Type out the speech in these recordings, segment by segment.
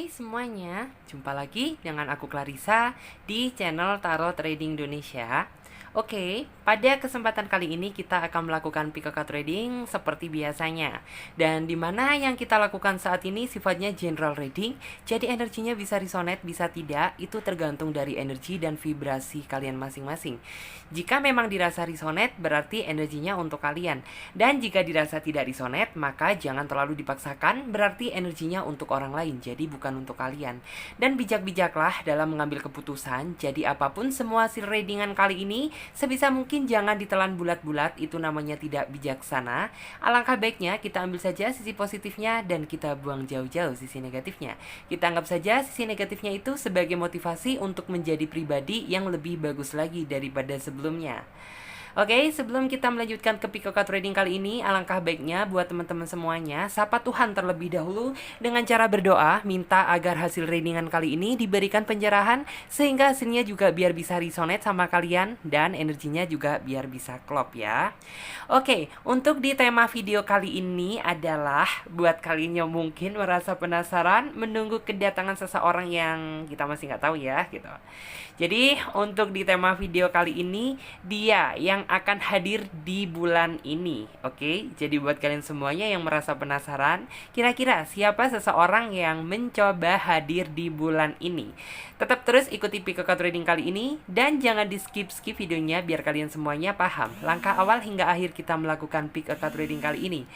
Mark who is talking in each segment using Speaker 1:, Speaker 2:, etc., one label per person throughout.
Speaker 1: Hai semuanya, jumpa lagi dengan aku Clarissa di channel Tarot Trading Indonesia. Oke, pada kesempatan kali ini kita akan melakukan PKK trading seperti biasanya. Dan dimana yang kita lakukan saat ini sifatnya general reading, jadi energinya bisa resonate, bisa tidak, itu tergantung dari energi dan vibrasi kalian masing-masing. Jika memang dirasa resonate, berarti energinya untuk kalian. Dan jika dirasa tidak resonate, maka jangan terlalu dipaksakan, berarti energinya untuk orang lain, jadi bukan untuk kalian. Dan bijak-bijaklah dalam mengambil keputusan, jadi apapun semua hasil readingan kali ini, sebisa mungkin jangan ditelan bulat-bulat, itu namanya tidak bijaksana. Alangkah baiknya kita ambil saja sisi positifnya dan kita buang jauh-jauh sisi negatifnya. Kita anggap saja sisi negatifnya itu sebagai motivasi untuk menjadi pribadi yang lebih bagus lagi daripada sebelumnya. Oke, sebelum kita melanjutkan ke PKK trading kali ini, alangkah baiknya buat teman-teman semuanya, sapa Tuhan terlebih dahulu dengan cara berdoa, minta agar hasil readingan kali ini diberikan pencerahan, sehingga hasilnya juga biar bisa resonate sama kalian, dan energinya juga biar bisa klop ya. Oke, untuk di tema video kali ini adalah, buat kalian yang mungkin merasa penasaran, menunggu kedatangan seseorang yang kita masih nggak tahu ya, gitu. Jadi, untuk di tema video kali ini, dia yang akan hadir di bulan ini. Oke, jadi buat kalian semuanya yang merasa penasaran, kira-kira siapa seseorang yang mencoba hadir di bulan ini? Tetap terus ikuti PKK Trading kali ini, dan jangan di skip-skip videonya biar kalian semuanya paham langkah awal hingga akhir kita melakukan PKK Trading kali ini.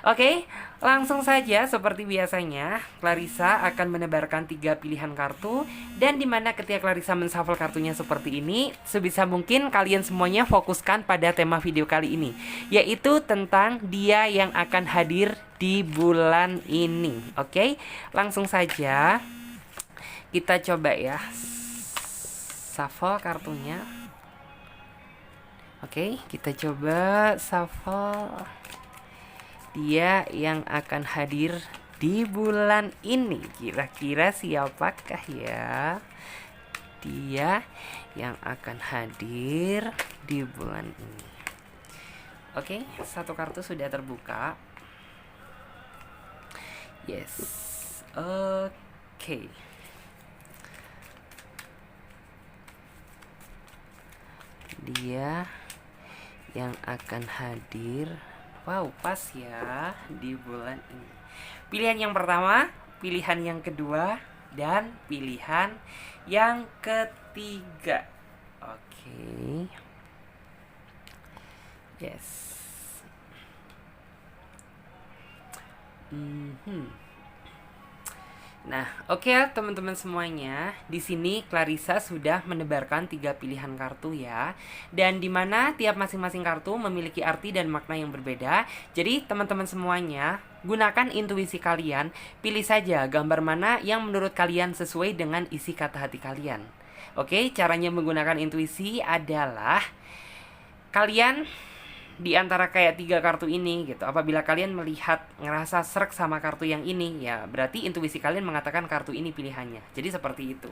Speaker 1: Oke, langsung saja seperti biasanya, Clarissa akan menebarkan 3 pilihan kartu, dan dimana ketika Clarissa menshuffle kartunya seperti ini, sebisa mungkin kalian semuanya fokuskan pada tema video kali ini, yaitu tentang dia yang akan hadir di bulan ini. Oke, langsung saja kita coba ya shuffle kartunya. Oke, kita coba shuffle dia yang akan hadir di bulan ini. Kira-kira siapakah ya dia yang akan hadir di bulan ini? Oke, satu kartu sudah terbuka. Yes. Oke. Dia yang akan hadir. Wow, pas ya di bulan ini. Pilihan yang pertama, pilihan yang kedua, dan pilihan yang ketiga. Oke. Yes. Nah, oke ya teman-teman semuanya. Di sini Clarissa sudah menebarkan 3 pilihan kartu ya. Dan dimana tiap masing-masing kartu memiliki arti dan makna yang berbeda. Jadi teman-teman semuanya, gunakan intuisi kalian. Pilih saja gambar mana yang menurut kalian sesuai dengan isi kata hati kalian. Oke, caranya menggunakan intuisi adalah kalian di antara kayak 3 kartu ini gitu, apabila kalian melihat ngerasa srek sama kartu yang ini, ya berarti intuisi kalian mengatakan kartu ini pilihannya. Jadi seperti itu.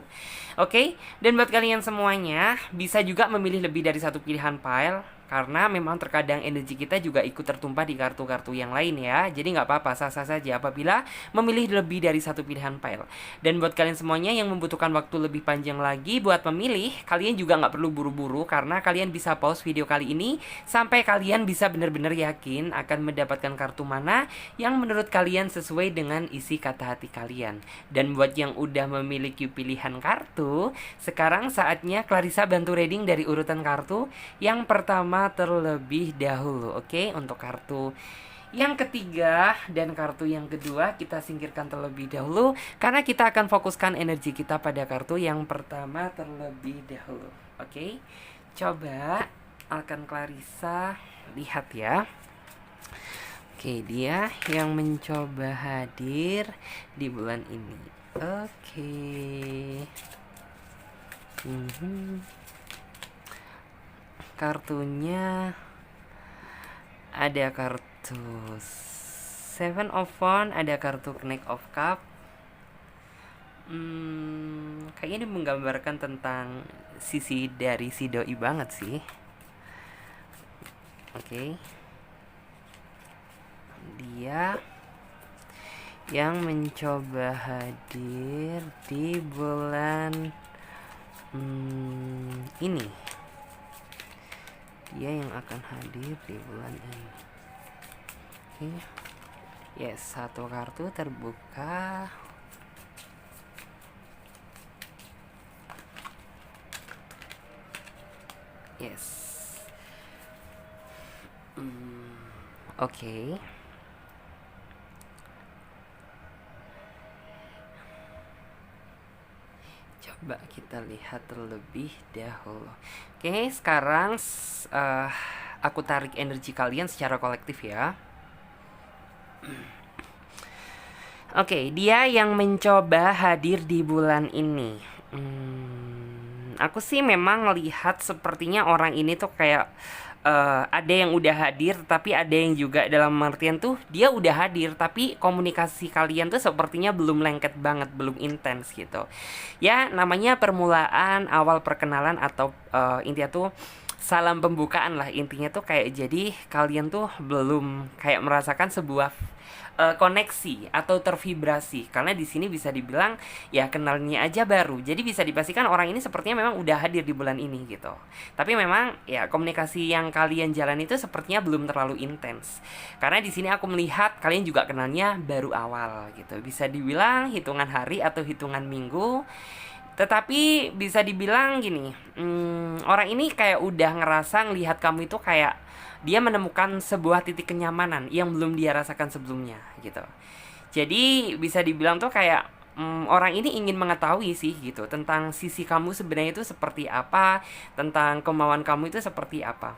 Speaker 1: Oke, dan buat kalian semuanya bisa juga memilih lebih dari satu pilihan pile, karena memang terkadang energi kita juga ikut tertumpah di kartu-kartu yang lain ya. Jadi nggak apa-apa, sah-sah saja apabila memilih lebih dari satu pilihan pile. Dan buat kalian semuanya yang membutuhkan waktu lebih panjang lagi buat memilih, kalian juga nggak perlu buru-buru, karena kalian bisa pause video kali ini sampai kalian bisa benar-benar yakin akan mendapatkan kartu mana yang menurut kalian sesuai dengan isi kata hati kalian. Dan buat yang udah memiliki pilihan kartu, sekarang saatnya Clarissa bantu reading dari urutan kartu yang pertama terlebih dahulu. Oke, untuk kartu yang ketiga dan kartu yang kedua kita singkirkan terlebih dahulu, karena kita akan fokuskan energi kita pada kartu yang pertama terlebih dahulu. Oke, coba akan Clarissa lihat ya. Oke, dia yang mencoba hadir di bulan ini. Oke. Kartunya ada kartu Seven of Wands, ada kartu Knight of Cup. Kayaknya ini menggambarkan tentang sisi dari si doi banget sih. Oke. Dia yang mencoba hadir di bulan ini. Dia yang akan hadir di bulan ini. Oke. Yes, satu kartu terbuka. Yes. Oke. Coba kita lihat terlebih dahulu. Oke, sekarang aku tarik energi kalian secara kolektif ya. Oke, dia yang mencoba hadir di bulan ini. Aku sih memang melihat sepertinya orang ini tuh kayak ada yang udah hadir, tapi ada yang juga dalam artian tuh dia udah hadir, tapi komunikasi kalian tuh sepertinya belum lengket banget, belum intens gitu. Ya, namanya permulaan, awal perkenalan atau intinya tuh salam pembukaan lah intinya tuh kayak jadi kalian tuh belum kayak merasakan sebuah koneksi atau tervibrasi karena di sini bisa dibilang ya kenalnya aja baru, jadi bisa dipastikan orang ini sepertinya memang udah hadir di bulan ini gitu, tapi memang ya komunikasi yang kalian jalan itu sepertinya belum terlalu intens karena di sini aku melihat kalian juga kenalnya baru awal gitu, bisa dibilang hitungan hari atau hitungan minggu. Tetapi bisa dibilang gini, orang ini kayak udah ngerasa ngelihat kamu itu kayak dia menemukan sebuah titik kenyamanan yang belum dia rasakan sebelumnya gitu. Jadi bisa dibilang tuh kayak orang ini ingin mengetahui sih gitu tentang sisi kamu sebenarnya itu seperti apa, tentang kemauan kamu itu seperti apa.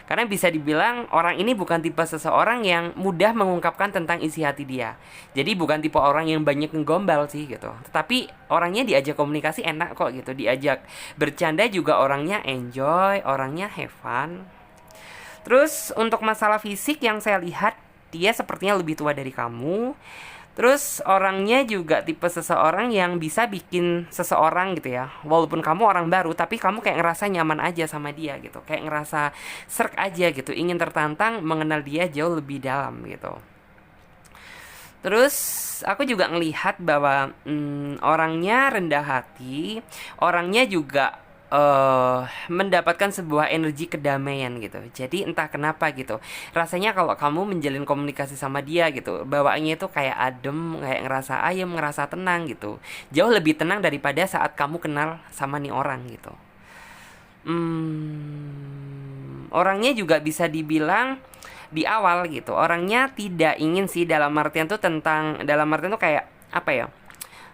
Speaker 1: Karena bisa dibilang orang ini bukan tipe seseorang yang mudah mengungkapkan tentang isi hati dia. Jadi bukan tipe orang yang banyak ngegombal sih gitu. Tetapi orangnya diajak komunikasi enak kok gitu. Diajak bercanda juga orangnya enjoy, orangnya have fun. Terus untuk masalah fisik yang saya lihat dia sepertinya lebih tua dari kamu. Terus orangnya juga tipe seseorang yang bisa bikin seseorang gitu ya, walaupun kamu orang baru tapi kamu kayak ngerasa nyaman aja sama dia gitu, kayak ngerasa serk aja gitu, ingin tertantang mengenal dia jauh lebih dalam gitu. Terus aku juga ngelihat bahwa orangnya rendah hati, orangnya juga mendapatkan sebuah energi kedamaian gitu. Jadi entah kenapa gitu, rasanya kalau kamu menjalin komunikasi sama dia gitu, bawaannya itu kayak adem, kayak ngerasa ayem, ngerasa tenang gitu. Jauh lebih tenang daripada saat kamu kenal sama nih orang gitu. Orangnya juga bisa dibilang di awal gitu, orangnya tidak ingin sih, dalam artian tuh kayak apa ya,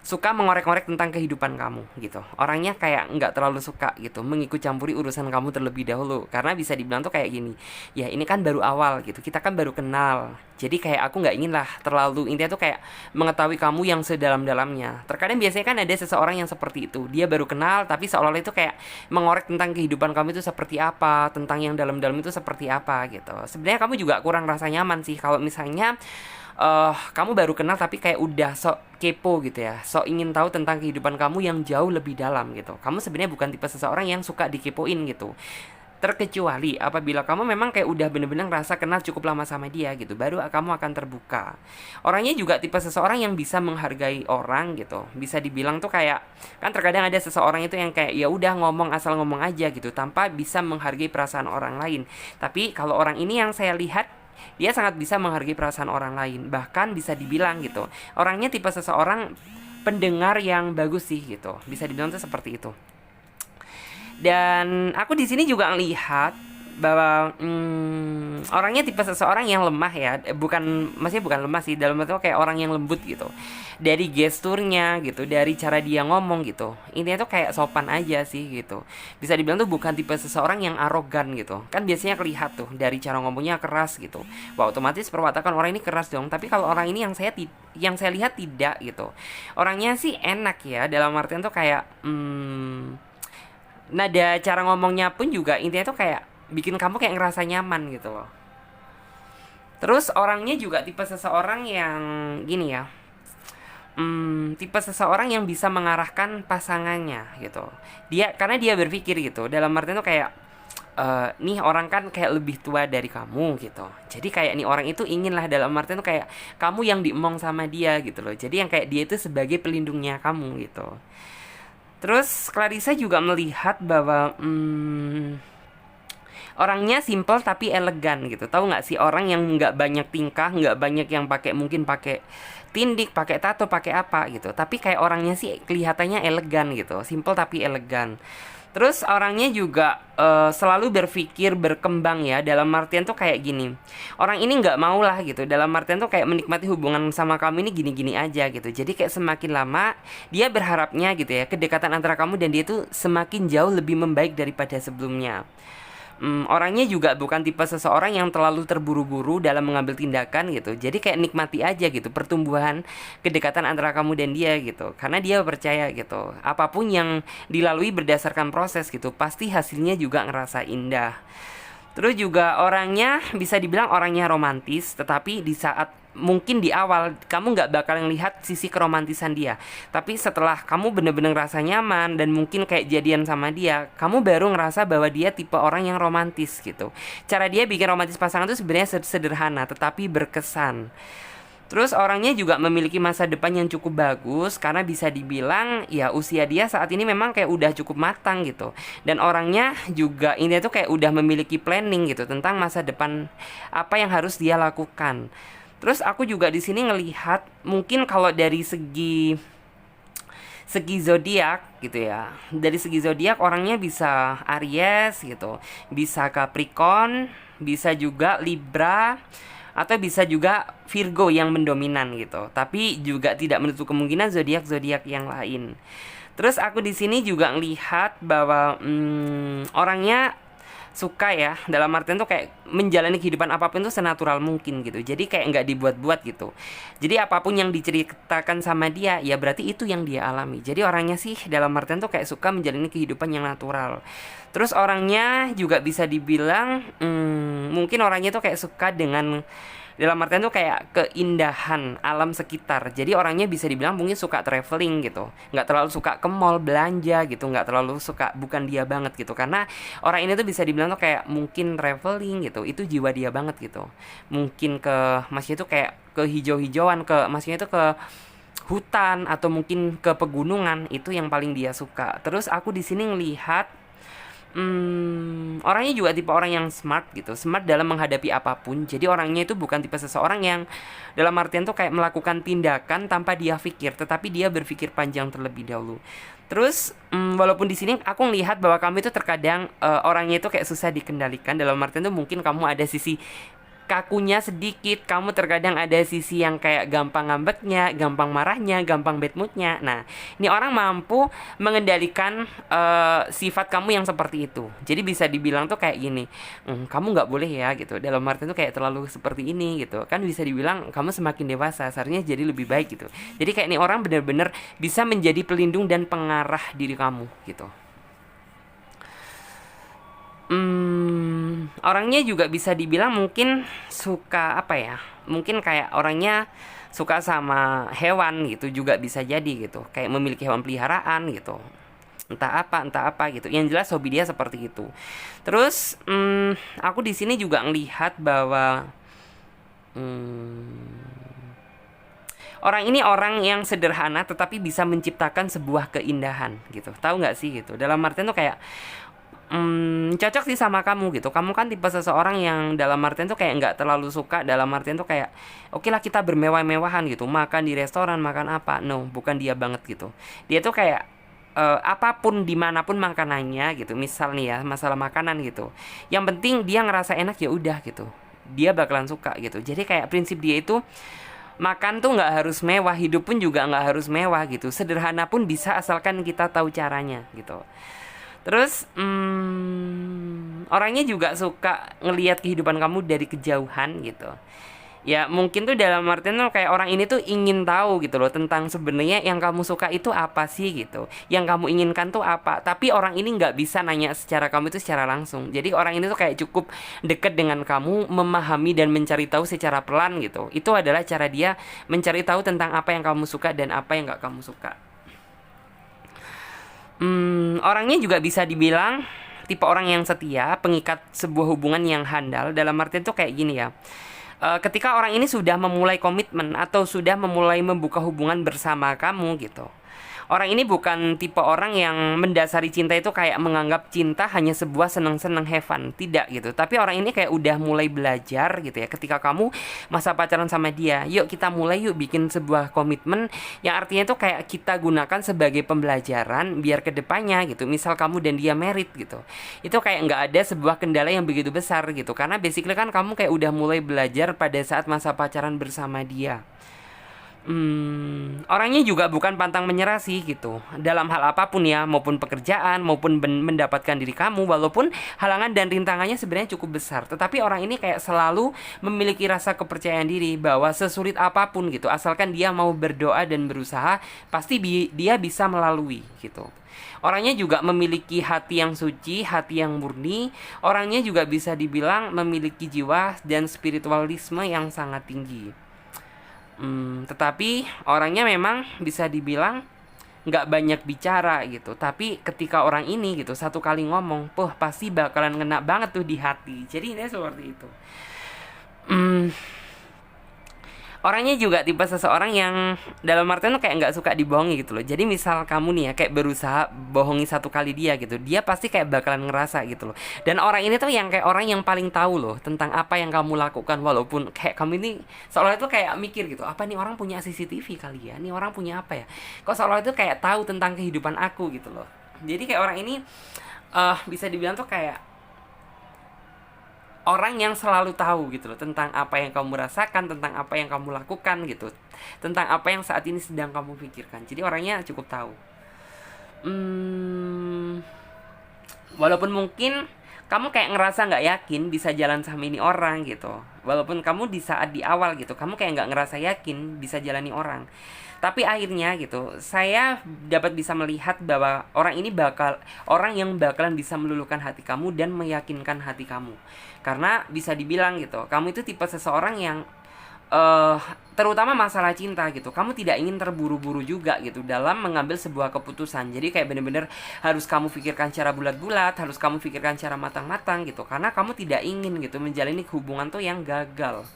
Speaker 1: suka mengorek-ngorek tentang kehidupan kamu gitu. Orangnya kayak nggak terlalu suka gitu mengikut campuri urusan kamu terlebih dahulu karena bisa dibilang tuh kayak gini, ya ini kan baru awal gitu, kita kan baru kenal, jadi kayak aku nggak ingin lah terlalu intinya tuh kayak mengetahui kamu yang sedalam-dalamnya. Terkadang biasanya kan ada seseorang yang seperti itu, dia baru kenal tapi seolah-olah itu kayak mengorek tentang kehidupan kamu itu seperti apa, tentang yang dalam-dalam itu seperti apa gitu. Sebenarnya kamu juga kurang rasa nyaman sih kalau misalnya kamu baru kenal tapi kayak udah sok kepo gitu ya, sok ingin tahu tentang kehidupan kamu yang jauh lebih dalam gitu. Kamu sebenarnya bukan tipe seseorang yang suka dikepoin gitu. Terkecuali apabila kamu memang kayak udah bener-bener rasa kenal cukup lama sama dia gitu, baru kamu akan terbuka. Orangnya juga tipe seseorang yang bisa menghargai orang gitu. Bisa dibilang tuh kayak, kan terkadang ada seseorang itu yang kayak ya udah ngomong asal ngomong aja gitu tanpa bisa menghargai perasaan orang lain. Tapi kalau orang ini yang saya lihat dia sangat bisa menghargai perasaan orang lain. Bahkan bisa dibilang gitu, orangnya tipe seseorang pendengar yang bagus sih gitu. Bisa dibilang tuh seperti itu. Dan aku di sini juga ngelihat bahwa orangnya tipe seseorang yang lemah ya, maksudnya bukan lemah sih, dalam arti kayak orang yang lembut gitu, dari gesturnya gitu, dari cara dia ngomong gitu, intinya tuh kayak sopan aja sih gitu. Bisa dibilang tuh bukan tipe seseorang yang arogan gitu, kan biasanya kelihatan tuh dari cara ngomongnya keras gitu, wah otomatis perwatakan orang ini keras dong. Tapi kalau orang ini yang saya lihat tidak gitu, orangnya sih enak ya, dalam artian tuh kayak nada cara ngomongnya pun juga intinya tuh kayak bikin kamu kayak ngerasa nyaman gitu loh. Terus orangnya juga tipe seseorang yang gini ya, tipe seseorang yang bisa mengarahkan pasangannya gitu. Karena dia berpikir gitu, dalam artian tuh kayak nih orang kan kayak lebih tua dari kamu gitu. Jadi kayak nih orang itu ingin lah, dalam artian tuh kayak kamu yang diemong sama dia gitu loh. Jadi yang kayak dia itu sebagai pelindungnya kamu gitu. Terus Clarissa juga melihat bahwa orangnya simple tapi elegan gitu. Tahu nggak sih, orang yang nggak banyak tingkah, nggak banyak yang pakai, mungkin pakai tindik, pakai tato, pakai apa gitu. Tapi kayak orangnya sih kelihatannya elegan gitu, simple tapi elegan. Terus orangnya juga selalu berpikir berkembang ya, dalam artian tuh kayak gini. Orang ini nggak mau lah gitu, dalam artian tuh kayak menikmati hubungan sama kamu ini gini-gini aja gitu. Jadi kayak semakin lama dia berharapnya gitu ya, kedekatan antara kamu dan dia tuh semakin jauh lebih membaik daripada sebelumnya. Orangnya juga bukan tipe seseorang yang terlalu terburu-buru dalam mengambil tindakan gitu. Jadi kayak nikmati aja gitu pertumbuhan kedekatan antara kamu dan dia gitu. Karena dia percaya gitu, apapun yang dilalui berdasarkan proses gitu, pasti hasilnya juga ngerasa indah. Terus juga orangnya bisa dibilang orangnya romantis, tetapi di saat mungkin di awal kamu nggak bakal lihat sisi keromantisan dia, tapi setelah kamu bener-bener ngerasa nyaman dan mungkin kayak jadian sama dia, kamu baru ngerasa bahwa dia tipe orang yang romantis gitu. Cara dia bikin romantis pasangan itu sebenarnya sederhana tetapi berkesan. Terus orangnya juga memiliki masa depan yang cukup bagus, karena bisa dibilang ya usia dia saat ini memang kayak udah cukup matang gitu. Dan orangnya juga ini tuh kayak udah memiliki planning gitu tentang masa depan apa yang harus dia lakukan. Terus aku juga di sini ngelihat mungkin kalau dari segi zodiak gitu ya. Dari segi zodiak orangnya bisa Aries gitu, bisa Capricorn, bisa juga Libra, atau bisa juga Virgo yang mendominan gitu. Tapi juga tidak menutup kemungkinan zodiak-zodiak yang lain. Terus aku di sini juga ngelihat bahwa orangnya suka ya, dalam artian tuh kayak menjalani kehidupan apapun tuh senatural mungkin gitu. Jadi kayak nggak dibuat-buat gitu. Jadi apapun yang diceritakan sama dia ya berarti itu yang dia alami. Jadi orangnya sih dalam artian tuh kayak suka menjalani kehidupan yang natural. Terus orangnya juga bisa dibilang mungkin orangnya tuh kayak suka dengan, dalam artian tuh kayak keindahan alam sekitar. Jadi orangnya bisa dibilang mungkin suka traveling gitu, nggak terlalu suka ke mall belanja gitu, nggak terlalu suka, bukan dia banget gitu. Karena orang ini tuh bisa dibilang tuh kayak mungkin traveling gitu, itu jiwa dia banget gitu. Mungkin ke, maksudnya tuh kayak ke hijau-hijauan, ke maksudnya tuh ke hutan atau mungkin ke pegunungan, itu yang paling dia suka. Terus aku di sini ngelihat orangnya juga tipe orang yang smart gitu, smart dalam menghadapi apapun. Jadi orangnya itu bukan tipe seseorang yang dalam artian tuh kayak melakukan tindakan tanpa dia pikir, tetapi dia berpikir panjang terlebih dahulu. Terus walaupun di sini aku ngelihat bahwa kamu itu terkadang orangnya itu kayak susah dikendalikan, dalam artian tuh mungkin kamu ada sisi kakunya sedikit, kamu terkadang ada sisi yang kayak gampang ngambeknya, gampang marahnya, gampang bad moodnya. Nah, ini orang mampu mengendalikan sifat kamu yang seperti itu. Jadi bisa dibilang tuh kayak gini, kamu nggak boleh ya gitu. Dalam arti tuh kayak terlalu seperti ini gitu. Kan bisa dibilang kamu semakin dewasa, seharusnya jadi lebih baik gitu. Jadi kayak ini orang benar-benar bisa menjadi pelindung dan pengarah diri kamu gitu. Orangnya juga bisa dibilang mungkin suka apa ya, mungkin kayak orangnya suka sama hewan gitu, juga bisa jadi gitu, kayak memiliki hewan peliharaan gitu, entah apa gitu. Yang jelas hobi dia seperti itu. Terus aku di sini juga ngelihat bahwa orang ini orang yang sederhana tetapi bisa menciptakan sebuah keindahan gitu. Tahu nggak sih gitu, dalam artian tuh kayak cocok sih sama kamu gitu. Kamu kan tipe seseorang yang dalam artian tuh kayak nggak terlalu suka, dalam artian tuh kayak oke lah kita bermewah-mewahan gitu, makan di restoran, makan apa, no, bukan dia banget gitu. Dia tuh kayak apapun dimanapun makanannya gitu, misal nih ya masalah makanan gitu, yang penting dia ngerasa enak ya udah gitu, dia bakalan suka gitu. Jadi kayak prinsip dia itu makan tuh nggak harus mewah, hidup pun juga nggak harus mewah gitu, sederhana pun bisa asalkan kita tahu caranya gitu. Terus orangnya juga suka ngelihat kehidupan kamu dari kejauhan gitu. Ya mungkin tuh dalam artian tuh kayak orang ini tuh ingin tahu gitu loh tentang sebenarnya yang kamu suka itu apa sih gitu, yang kamu inginkan tuh apa. Tapi orang ini nggak bisa nanya secara kamu itu secara langsung. Jadi orang ini tuh kayak cukup deket dengan kamu, memahami dan mencari tahu secara pelan gitu. Itu adalah cara dia mencari tahu tentang apa yang kamu suka dan apa yang nggak kamu suka. Orangnya juga bisa dibilang tipe orang yang setia, pengikat sebuah hubungan yang handal. Dalam artian tuh kayak gini ya. Ketika orang ini sudah memulai komitmen atau sudah memulai membuka hubungan bersama kamu gitu. Orang ini bukan tipe orang yang mendasari cinta itu kayak menganggap cinta hanya sebuah seneng-seneng have fun. Tidak gitu. Tapi orang ini kayak udah mulai belajar gitu ya. Ketika kamu masa pacaran sama dia, yuk kita mulai yuk bikin sebuah komitmen yang artinya itu kayak kita gunakan sebagai pembelajaran biar kedepannya gitu. Misal kamu dan dia married gitu. Itu kayak nggak ada sebuah kendala yang begitu besar gitu. Karena basically kan kamu kayak udah mulai belajar pada saat masa pacaran bersama dia. Orangnya juga bukan pantang menyerah sih gitu. Dalam hal apapun ya, maupun pekerjaan, maupun mendapatkan diri kamu, walaupun halangan dan rintangannya sebenarnya cukup besar. Tetapi orang ini kayak selalu memiliki rasa kepercayaan diri bahwa sesulit apapun gitu, asalkan dia mau berdoa dan berusaha, pasti dia bisa melalui gitu. Orangnya juga memiliki hati yang suci, hati yang murni. Orangnya juga bisa dibilang memiliki jiwa dan spiritualisme yang sangat tinggi. Tetapi orangnya memang bisa dibilang nggak banyak bicara gitu. Tapi ketika orang ini gitu satu kali ngomong, pasti bakalan ngena banget tuh di hati. Jadi ini seperti itu. Orangnya juga tipe seseorang yang dalam artian kayak nggak suka dibohongi gitu loh. Jadi misal kamu nih ya kayak berusaha bohongi satu kali dia gitu, dia pasti kayak bakalan ngerasa gitu loh. Dan orang ini tuh yang kayak orang yang paling tahu loh tentang apa yang kamu lakukan, walaupun kayak kamu ini seolah itu kayak mikir gitu, apa nih orang punya CCTV kali ya, nih orang punya apa ya, kok seolah itu kayak tahu tentang kehidupan aku gitu loh. Jadi kayak orang ini bisa dibilang tuh kayak orang yang selalu tahu gitu loh tentang apa yang kamu rasakan, tentang apa yang kamu lakukan gitu, tentang apa yang saat ini sedang kamu pikirkan. Jadi orangnya cukup tahu. Walaupun mungkin kamu kayak ngerasa nggak yakin bisa jalan sama ini orang gitu, walaupun kamu di saat di awal gitu kamu kayak nggak ngerasa yakin bisa jalani orang, tapi akhirnya gitu saya dapat bisa melihat bahwa orang yang bakalan bisa meluluhkan hati kamu dan meyakinkan hati kamu. Karena bisa dibilang gitu, kamu itu tipe seseorang yang terutama masalah cinta gitu, kamu tidak ingin terburu-buru juga gitu dalam mengambil sebuah keputusan. Jadi kayak bener-bener harus kamu pikirkan secara bulat-bulat, harus kamu pikirkan secara matang-matang gitu, karena kamu tidak ingin gitu menjalani hubungan tuh yang gagal.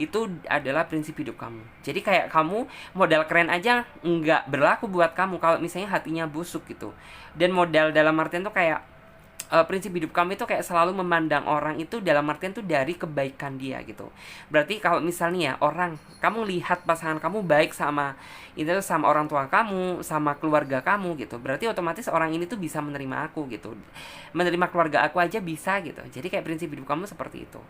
Speaker 1: Itu adalah prinsip hidup kamu. Jadi kayak kamu modal keren aja nggak berlaku buat kamu kalau misalnya hatinya busuk gitu. Dan modal dalam artian tuh kayak prinsip hidup kamu itu kayak selalu memandang orang itu dalam artian tuh dari kebaikan dia gitu. Berarti kalau misalnya ya orang kamu lihat pasangan kamu baik sama itu sama orang tua kamu, sama keluarga kamu gitu, berarti otomatis orang ini tuh bisa menerima aku gitu, menerima keluarga aku aja bisa gitu. Jadi kayak prinsip hidup kamu seperti itu.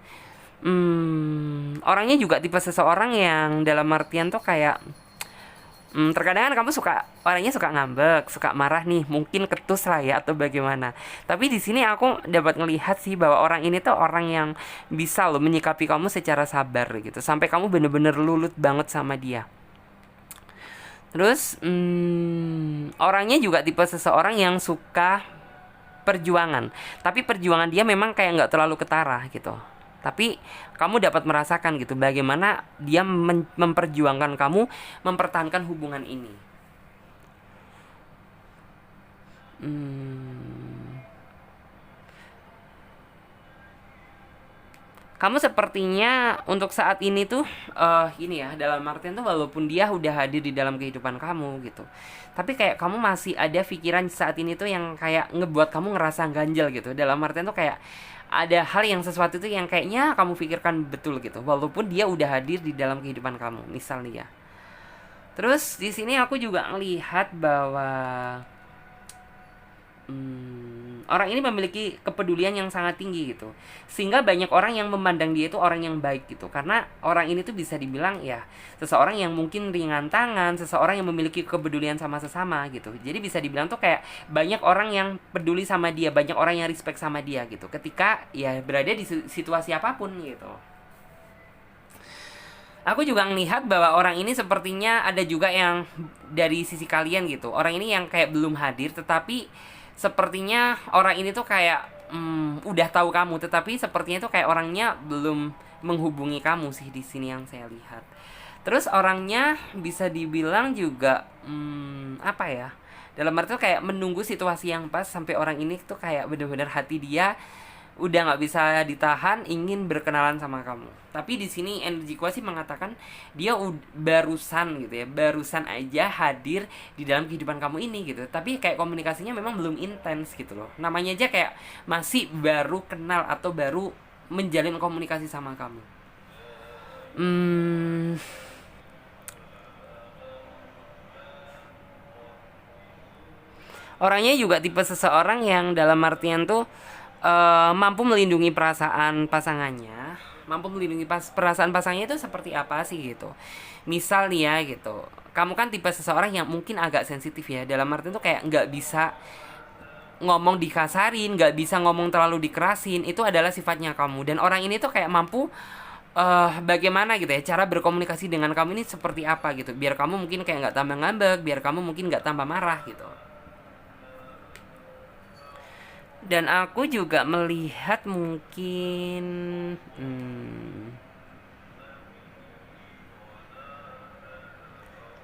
Speaker 1: Orangnya juga tipe seseorang yang dalam artian tuh kayak terkadang kan kamu orangnya suka ngambek, suka marah nih, mungkin ketus lah ya atau bagaimana. Tapi di sini aku dapat ngelihat sih bahwa orang ini tuh orang yang bisa loh menyikapi kamu secara sabar gitu, sampai kamu bener-bener lulut banget sama dia. Terus orangnya juga tipe seseorang yang suka perjuangan, tapi perjuangan dia memang kayak nggak terlalu ketara gitu. Tapi kamu dapat merasakan gitu bagaimana dia memperjuangkan kamu mempertahankan hubungan ini. Kamu sepertinya untuk saat ini tuh ini ya dalam artian tuh walaupun dia udah hadir di dalam kehidupan kamu gitu, tapi kayak kamu masih ada pikiran saat ini tuh yang kayak ngebuat kamu ngerasa ganjel gitu. Dalam artian tuh kayak ada hal yang sesuatu itu yang kayaknya kamu pikirkan betul gitu, walaupun dia udah hadir di dalam kehidupan kamu, misalnya. Terus di sini aku juga ngelihat bahwa orang ini memiliki kepedulian yang sangat tinggi gitu, sehingga banyak orang yang memandang dia itu orang yang baik gitu. Karena orang ini tuh bisa dibilang ya seseorang yang mungkin ringan tangan, seseorang yang memiliki kepedulian sama sesama gitu. Jadi bisa dibilang tuh kayak banyak orang yang peduli sama dia, banyak orang yang respect sama dia gitu, ketika ya berada di situasi apapun gitu. Aku juga ngelihat bahwa orang ini sepertinya ada juga yang dari sisi kalian gitu, orang ini yang kayak belum hadir, tetapi sepertinya orang ini tuh kayak udah tahu kamu, tetapi sepertinya tuh kayak orangnya belum menghubungi kamu sih di sini yang saya lihat. Terus orangnya bisa dibilang juga apa ya? Dalam arti tuh kayak menunggu situasi yang pas sampai orang ini tuh kayak bener-bener hati dia udah nggak bisa ditahan ingin berkenalan sama kamu. Tapi di sini energi kuasi mengatakan dia barusan gitu ya, barusan aja hadir di dalam kehidupan kamu ini gitu. Tapi kayak komunikasinya memang belum intens gitu loh. Namanya aja kayak masih baru kenal atau baru menjalin komunikasi sama kamu. Hmm, Orangnya juga tipe seseorang yang dalam artian tuh mampu melindungi perasaan pasangannya, mampu melindungi perasaan pasangannya itu seperti apa sih gitu. Misal nih ya gitu, kamu kan tipe seseorang yang mungkin agak sensitif ya, dalam artian tuh kayak nggak bisa ngomong dikasarin, nggak bisa ngomong terlalu dikerasin, itu adalah sifatnya kamu. Dan orang ini tuh kayak mampu bagaimana gitu ya cara berkomunikasi dengan kamu ini seperti apa gitu, biar kamu mungkin kayak nggak tambah ngambek, biar kamu mungkin nggak tambah marah gitu. Dan aku juga melihat mungkin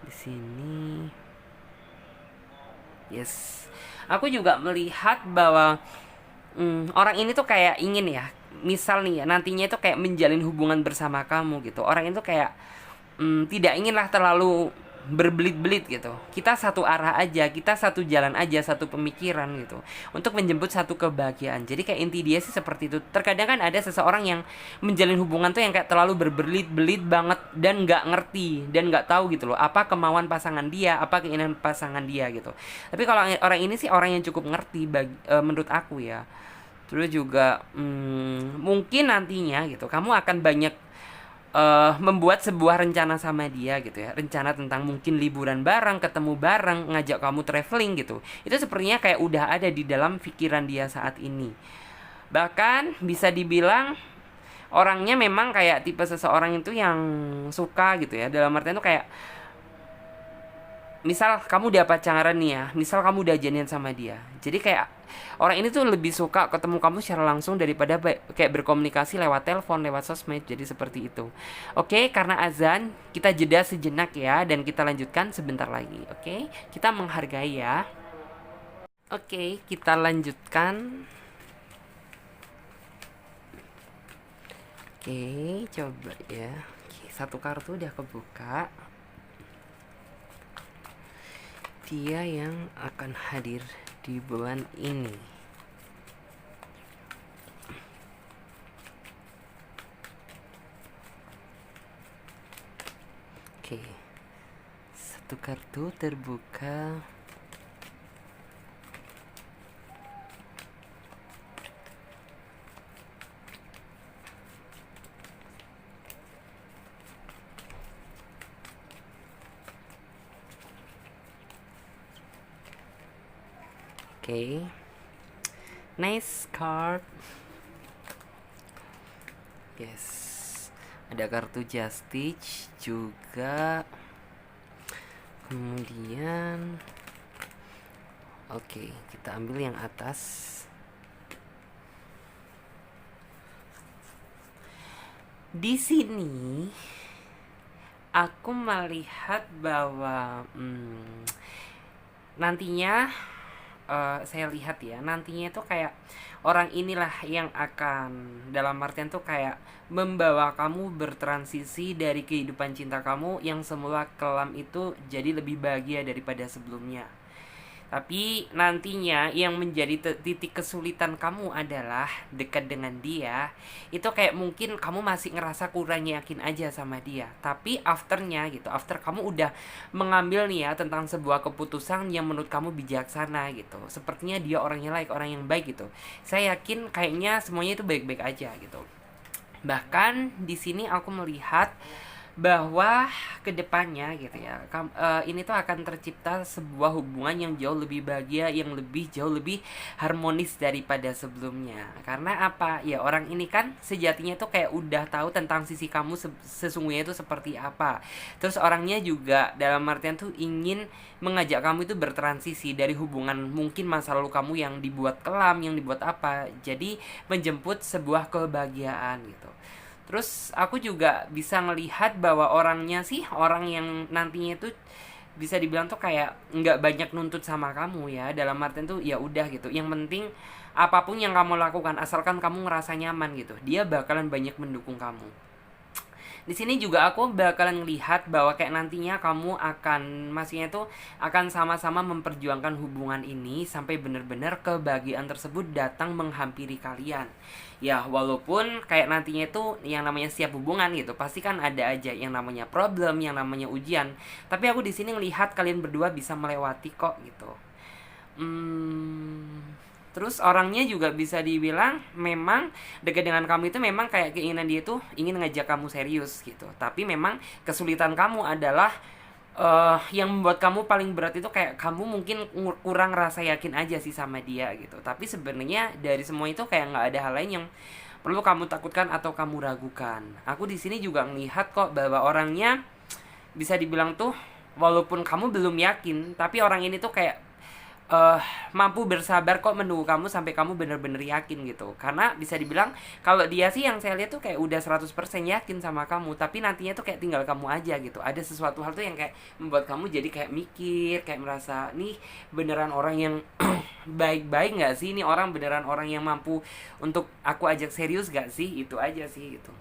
Speaker 1: di sini, yes, aku juga melihat bahwa orang ini tuh kayak ingin ya, misal nih ya nantinya itu kayak menjalin hubungan bersama kamu gitu. Orang itu kayak tidak inginlah terlalu berbelit-belit gitu. Kita satu arah aja, kita satu jalan aja, satu pemikiran gitu, untuk menjemput satu kebahagiaan. Jadi kayak inti dia sih seperti itu. Terkadang kan ada seseorang yang menjalin hubungan tuh yang kayak terlalu berbelit-belit banget dan nggak ngerti dan nggak tahu gitu loh apa kemauan pasangan dia, apa keinginan pasangan dia gitu. Tapi kalau orang ini sih orang yang cukup ngerti menurut aku ya. Terus juga mungkin nantinya gitu kamu akan banyak membuat sebuah rencana sama dia gitu ya, rencana tentang mungkin liburan bareng, ketemu bareng, ngajak kamu traveling gitu. Itu sepertinya kayak udah ada di dalam pikiran dia saat ini. Bahkan bisa dibilang orangnya memang kayak tipe seseorang itu yang suka gitu ya, dalam artian tuh kayak misal kamu udah pacaran nih ya, misal kamu udah jadian sama dia, jadi kayak orang ini tuh lebih suka ketemu kamu secara langsung daripada kayak berkomunikasi lewat telepon, lewat sosmed. Jadi seperti itu. Oke, karena azan kita jeda sejenak ya, dan kita lanjutkan sebentar lagi. Oke, kita menghargai ya. Oke, kita lanjutkan. Oke, coba ya. Oke, satu kartu udah kebuka. Dia yang akan hadir di bulan ini. Oke, satu kartu terbuka. Oke, nice card. Yes, ada kartu Justice juga. Kemudian oke, kita ambil yang atas. Di sini aku melihat bahwa nantinya saya lihat ya, nantinya itu kayak orang inilah yang akan dalam artian tuh kayak membawa kamu bertransisi dari kehidupan cinta kamu yang semula kelam itu jadi lebih bahagia daripada sebelumnya. Tapi nantinya yang menjadi titik kesulitan kamu adalah dekat dengan dia. Itu kayak mungkin kamu masih ngerasa kurang yakin aja sama dia. Tapi afternya gitu, after kamu udah mengambil nih ya tentang sebuah keputusan yang menurut kamu bijaksana gitu. Sepertinya dia orangnya orang yang baik gitu. Saya yakin kayaknya semuanya itu baik-baik aja gitu. Bahkan di sini aku melihat bahwa kedepannya gitu ya, ini tuh akan tercipta sebuah hubungan yang jauh lebih bahagia, yang jauh lebih harmonis daripada sebelumnya. Karena apa ya, orang ini kan sejatinya tuh kayak udah tahu tentang sisi kamu sesungguhnya itu seperti apa. Terus orangnya juga dalam artian tuh ingin mengajak kamu itu bertransisi dari hubungan mungkin masa lalu kamu yang dibuat kelam, yang dibuat apa, jadi menjemput sebuah kebahagiaan gitu. Terus aku juga bisa ngelihat bahwa orangnya sih orang yang nantinya itu bisa dibilang tuh kayak nggak banyak nuntut sama kamu ya, dalam artian tuh ya udah gitu, yang penting apapun yang kamu lakukan asalkan kamu ngerasa nyaman gitu, dia bakalan banyak mendukung kamu. Di sini juga aku bakalan ngelihat bahwa kayak nantinya kamu akan maksudnya itu akan sama-sama memperjuangkan hubungan ini sampai benar-benar kebahagiaan tersebut datang menghampiri kalian. Ya walaupun kayak nantinya itu yang namanya siap hubungan gitu, pasti kan ada aja yang namanya problem, yang namanya ujian. Tapi aku di sini ngelihat kalian berdua bisa melewati kok gitu. Terus orangnya juga bisa dibilang memang dekat dengan kamu itu memang kayak keinginan dia tuh ingin ngajak kamu serius gitu. Tapi memang kesulitan kamu adalah yang membuat kamu paling berat itu kayak kamu mungkin kurang rasa yakin aja sih sama dia gitu. Tapi sebenarnya dari semua itu kayak nggak ada hal lain yang perlu kamu takutkan atau kamu ragukan. Aku di sini juga melihat kok bahwa orangnya bisa dibilang tuh walaupun kamu belum yakin, tapi orang ini tuh kayak eh mampu bersabar kok menunggu kamu sampai kamu bener-bener yakin gitu. Karena bisa dibilang kalau dia sih yang saya lihat tuh kayak udah 100% yakin sama kamu, tapi nantinya tuh kayak tinggal kamu aja gitu. Ada sesuatu hal tuh yang kayak membuat kamu jadi kayak mikir, kayak merasa nih beneran orang yang baik-baik nggak sih, ini orang beneran orang yang mampu untuk aku ajak serius gak sih, itu aja sih gitu.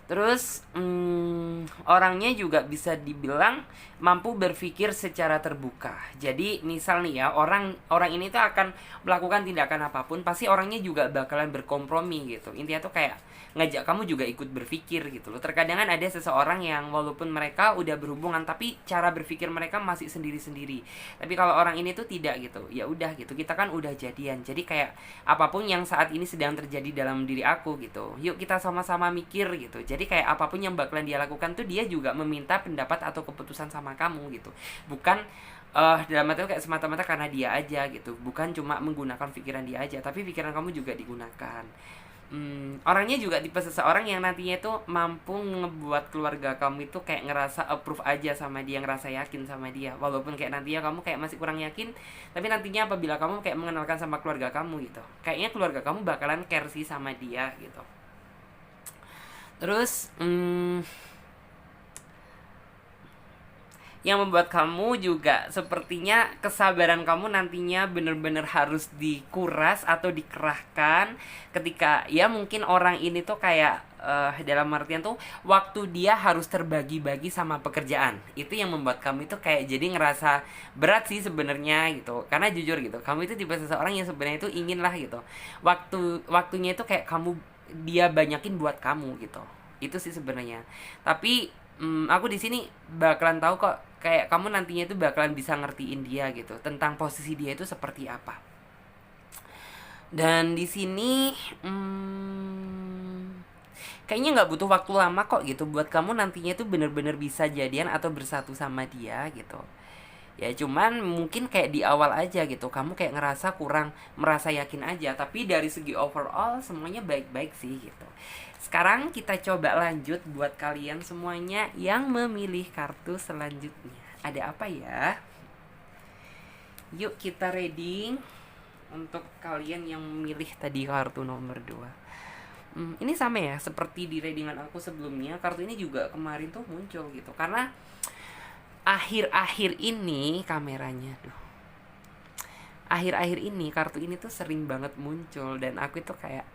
Speaker 1: Terus orangnya juga bisa dibilang mampu berpikir secara terbuka. Jadi misal nih ya, orang orang ini tuh akan melakukan tindakan apapun, pasti orangnya juga bakalan berkompromi gitu. Intinya tuh kayak ngajak kamu juga ikut berpikir gitu loh. Terkadang kan ada seseorang yang walaupun mereka udah berhubungan tapi cara berpikir mereka masih sendiri-sendiri. Tapi kalau orang ini tuh tidak gitu. Ya udah gitu. Kita kan udah jadian. Jadi kayak apapun yang saat ini sedang terjadi dalam diri aku gitu, yuk kita sama-sama mikir gitu. Jadi kayak apapun yang bakalan dia lakukan tuh dia juga meminta pendapat atau keputusan sama kamu gitu. Bukan dalam arti kayak semata-mata karena dia aja gitu, bukan cuma menggunakan pikiran dia aja, tapi pikiran kamu juga digunakan. Orangnya juga tipe seseorang yang nantinya itu mampu ngebuat keluarga kamu itu kayak ngerasa approve aja sama dia, ngerasa yakin sama dia. Walaupun kayak nantinya kamu kayak masih kurang yakin, tapi nantinya apabila kamu kayak mengenalkan sama keluarga kamu gitu, kayaknya keluarga kamu bakalan care sih sama dia gitu. Terus yang membuat kamu juga sepertinya kesabaran kamu nantinya bener-bener harus dikuras atau dikerahkan ketika ya mungkin orang ini tuh kayak dalam artian tuh waktu dia harus terbagi-bagi sama pekerjaan. Itu yang membuat kamu itu kayak jadi ngerasa berat sih sebenarnya gitu. Karena jujur gitu, kamu itu tipe seseorang yang sebenarnya itu ingin lah gitu, waktunya itu kayak kamu dia banyakin buat kamu gitu. Itu sih sebenarnya. Tapi aku di sini bakalan tahu kok kayak kamu nantinya itu bakalan bisa ngertiin dia gitu tentang posisi dia itu seperti apa. Dan di sini kayaknya nggak butuh waktu lama kok gitu buat kamu nantinya itu bener-bener bisa jadian atau bersatu sama dia gitu. Ya cuman mungkin kayak di awal aja gitu kamu kayak ngerasa kurang merasa yakin aja, tapi dari segi overall semuanya baik-baik sih gitu. Sekarang kita coba lanjut buat kalian semuanya yang memilih kartu selanjutnya. Ada apa ya? Yuk kita reading untuk kalian yang memilih tadi kartu nomor 2. Ini sama ya seperti di readingan aku sebelumnya, kartu ini juga kemarin tuh muncul gitu. Karena akhir-akhir ini kameranya akhir-akhir ini kartu ini tuh sering banget muncul dan aku itu kayak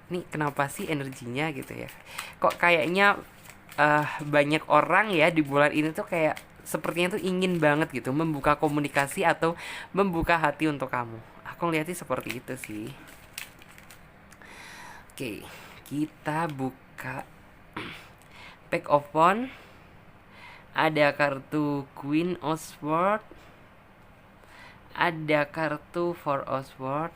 Speaker 1: nih kenapa sih energinya gitu ya, kok kayaknya banyak orang ya di bulan ini tuh kayak sepertinya tuh ingin banget gitu membuka komunikasi atau membuka hati untuk kamu. Aku ngeliatnya seperti itu sih. Oke, kita buka pack of wand. Ada kartu Queen of Swords, ada kartu Four of Swords,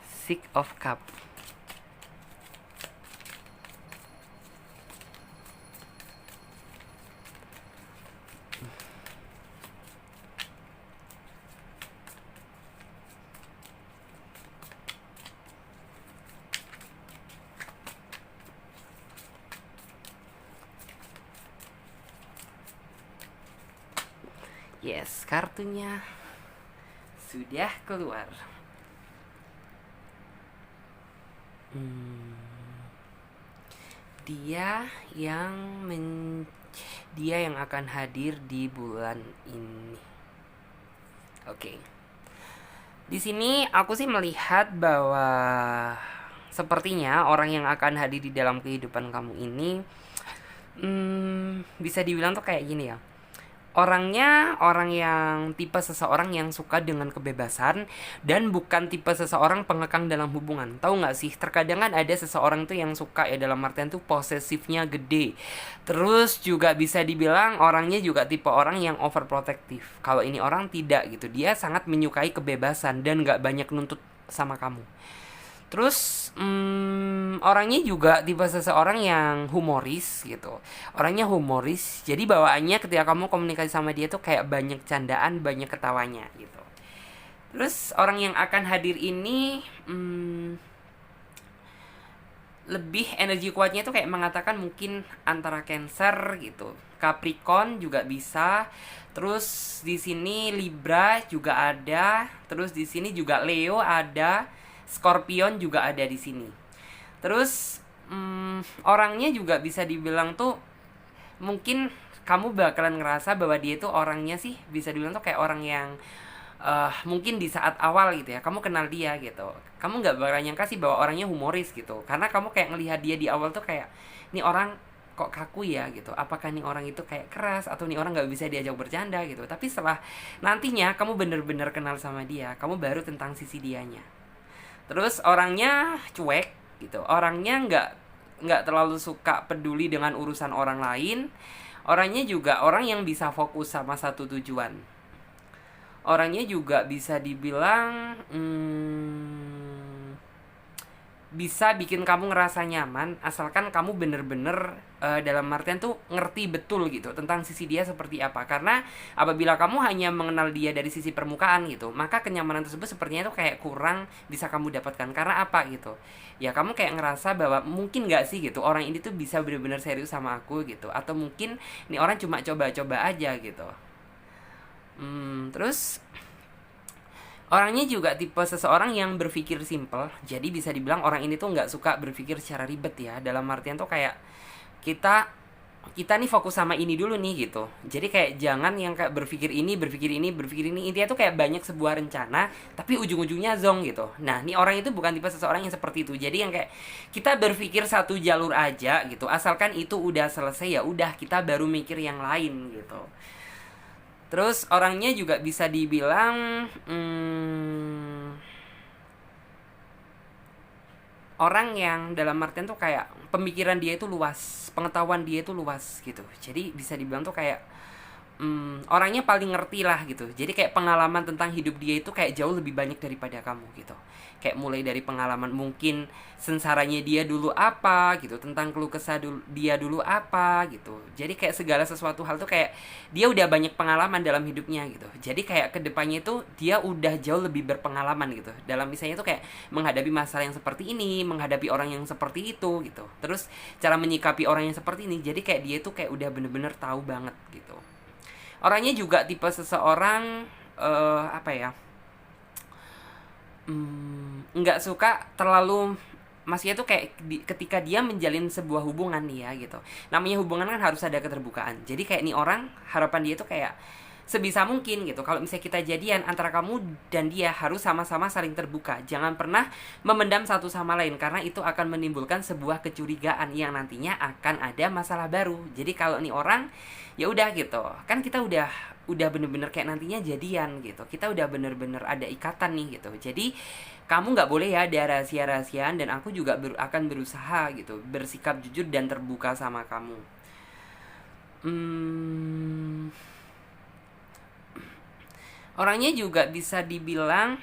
Speaker 1: Six of Cup. Yes, kartunya sudah keluar. Hmm, dia yang dia yang akan hadir di bulan ini. Oke. Di sini aku sih melihat bahwa sepertinya orang yang akan hadir di dalam kehidupan kamu ini bisa dibilang tuh kayak gini ya. Orangnya orang yang tipe seseorang yang suka dengan kebebasan dan bukan tipe seseorang pengekang dalam hubungan. Tahu nggak sih? Terkadang kan ada seseorang tuh yang suka ya dalam artian tuh posesifnya gede. Terus juga bisa dibilang orangnya juga tipe orang yang overprotective. Kalau ini orang tidak gitu. Dia sangat menyukai kebebasan dan nggak banyak nuntut sama kamu. Terus orangnya juga tipe seseorang yang humoris gitu. Orangnya humoris. Jadi bawaannya ketika kamu komunikasi sama dia tuh kayak banyak candaan, banyak ketawanya gitu. Terus orang yang akan hadir ini lebih energi kuatnya tuh kayak mengatakan mungkin antara Cancer gitu. Capricorn juga bisa. Terus di sini Libra juga ada. Terus di sini juga Leo ada. Scorpion juga ada di sini. Terus orangnya juga bisa dibilang tuh mungkin kamu bakalan ngerasa bahwa dia tuh orangnya sih bisa dibilang tuh kayak orang yang mungkin di saat awal gitu ya kamu kenal dia gitu, kamu nggak bakal nyangka sih bahwa orangnya humoris gitu, karena kamu kayak ngelihat dia di awal tuh kayak ini orang kok kaku ya gitu, apakah nih orang itu kayak keras atau nih orang nggak bisa diajak bercanda gitu. Tapi setelah nantinya kamu bener-bener kenal sama dia, kamu baru tentang sisi dianya. Terus orangnya cuek gitu, orangnya nggak terlalu suka peduli dengan urusan orang lain. Orangnya juga orang yang bisa fokus sama satu tujuan. Orangnya juga bisa dibilang bisa bikin kamu ngerasa nyaman asalkan kamu bener-bener dalam artian tuh ngerti betul gitu tentang sisi dia seperti apa. Karena apabila kamu hanya mengenal dia dari sisi permukaan gitu, maka kenyamanan tersebut sepertinya tuh kayak kurang bisa kamu dapatkan. Karena apa gitu, ya kamu kayak ngerasa bahwa mungkin gak sih gitu orang ini tuh bisa bener-bener serius sama aku gitu, atau mungkin ini orang cuma coba-coba aja gitu. Terus orangnya juga tipe seseorang yang berpikir simple. Jadi bisa dibilang orang ini tuh nggak suka berpikir secara ribet ya. Dalam artian tuh kayak kita kita nih fokus sama ini dulu nih gitu. Jadi kayak jangan yang kayak berpikir ini, berpikir ini, berpikir ini. Intinya tuh kayak banyak sebuah rencana, tapi ujung-ujungnya zong gitu. Nah, nih orang itu bukan tipe seseorang yang seperti itu. Jadi yang kayak kita berpikir satu jalur aja gitu. Asalkan itu udah selesai ya udah kita baru mikir yang lain gitu. Terus orangnya juga bisa dibilang orang yang dalam artian tuh kayak pemikiran dia itu luas, pengetahuan dia itu luas gitu. Jadi bisa dibilang tuh kayak orangnya paling ngerti lah gitu. Jadi kayak pengalaman tentang hidup dia itu kayak jauh lebih banyak daripada kamu gitu. Kayak mulai dari pengalaman mungkin sengsaranya dia dulu apa gitu, tentang keluh kesah dia dulu apa gitu. Jadi kayak segala sesuatu hal tuh kayak dia udah banyak pengalaman dalam hidupnya gitu. Jadi kayak kedepannya itu dia udah jauh lebih berpengalaman gitu. Dalam misalnya tuh kayak menghadapi masalah yang seperti ini, menghadapi orang yang seperti itu gitu. Terus cara menyikapi orang yang seperti ini. Jadi kayak dia tuh kayak udah bener-bener tahu banget gitu. Orangnya juga tipe seseorang apa ya, nggak suka terlalu, maksudnya tuh kayak ketika dia menjalin sebuah hubungan nih ya gitu, namanya hubungan kan harus ada keterbukaan. Jadi kayak nih orang harapan dia tuh kayak sebisa mungkin gitu kalau misalnya kita jadian, antara kamu dan dia harus sama-sama saling terbuka, jangan pernah memendam satu sama lain, karena itu akan menimbulkan sebuah kecurigaan yang nantinya akan ada masalah baru. Jadi kalau nih orang ya udah gitu kan, kita udah bener-bener kayak nantinya jadian gitu, kita udah bener-bener ada ikatan nih gitu. Jadi kamu nggak boleh ya ada rahasia-rahasiaan, dan aku juga akan berusaha gitu bersikap jujur dan terbuka sama kamu. Orangnya juga bisa dibilang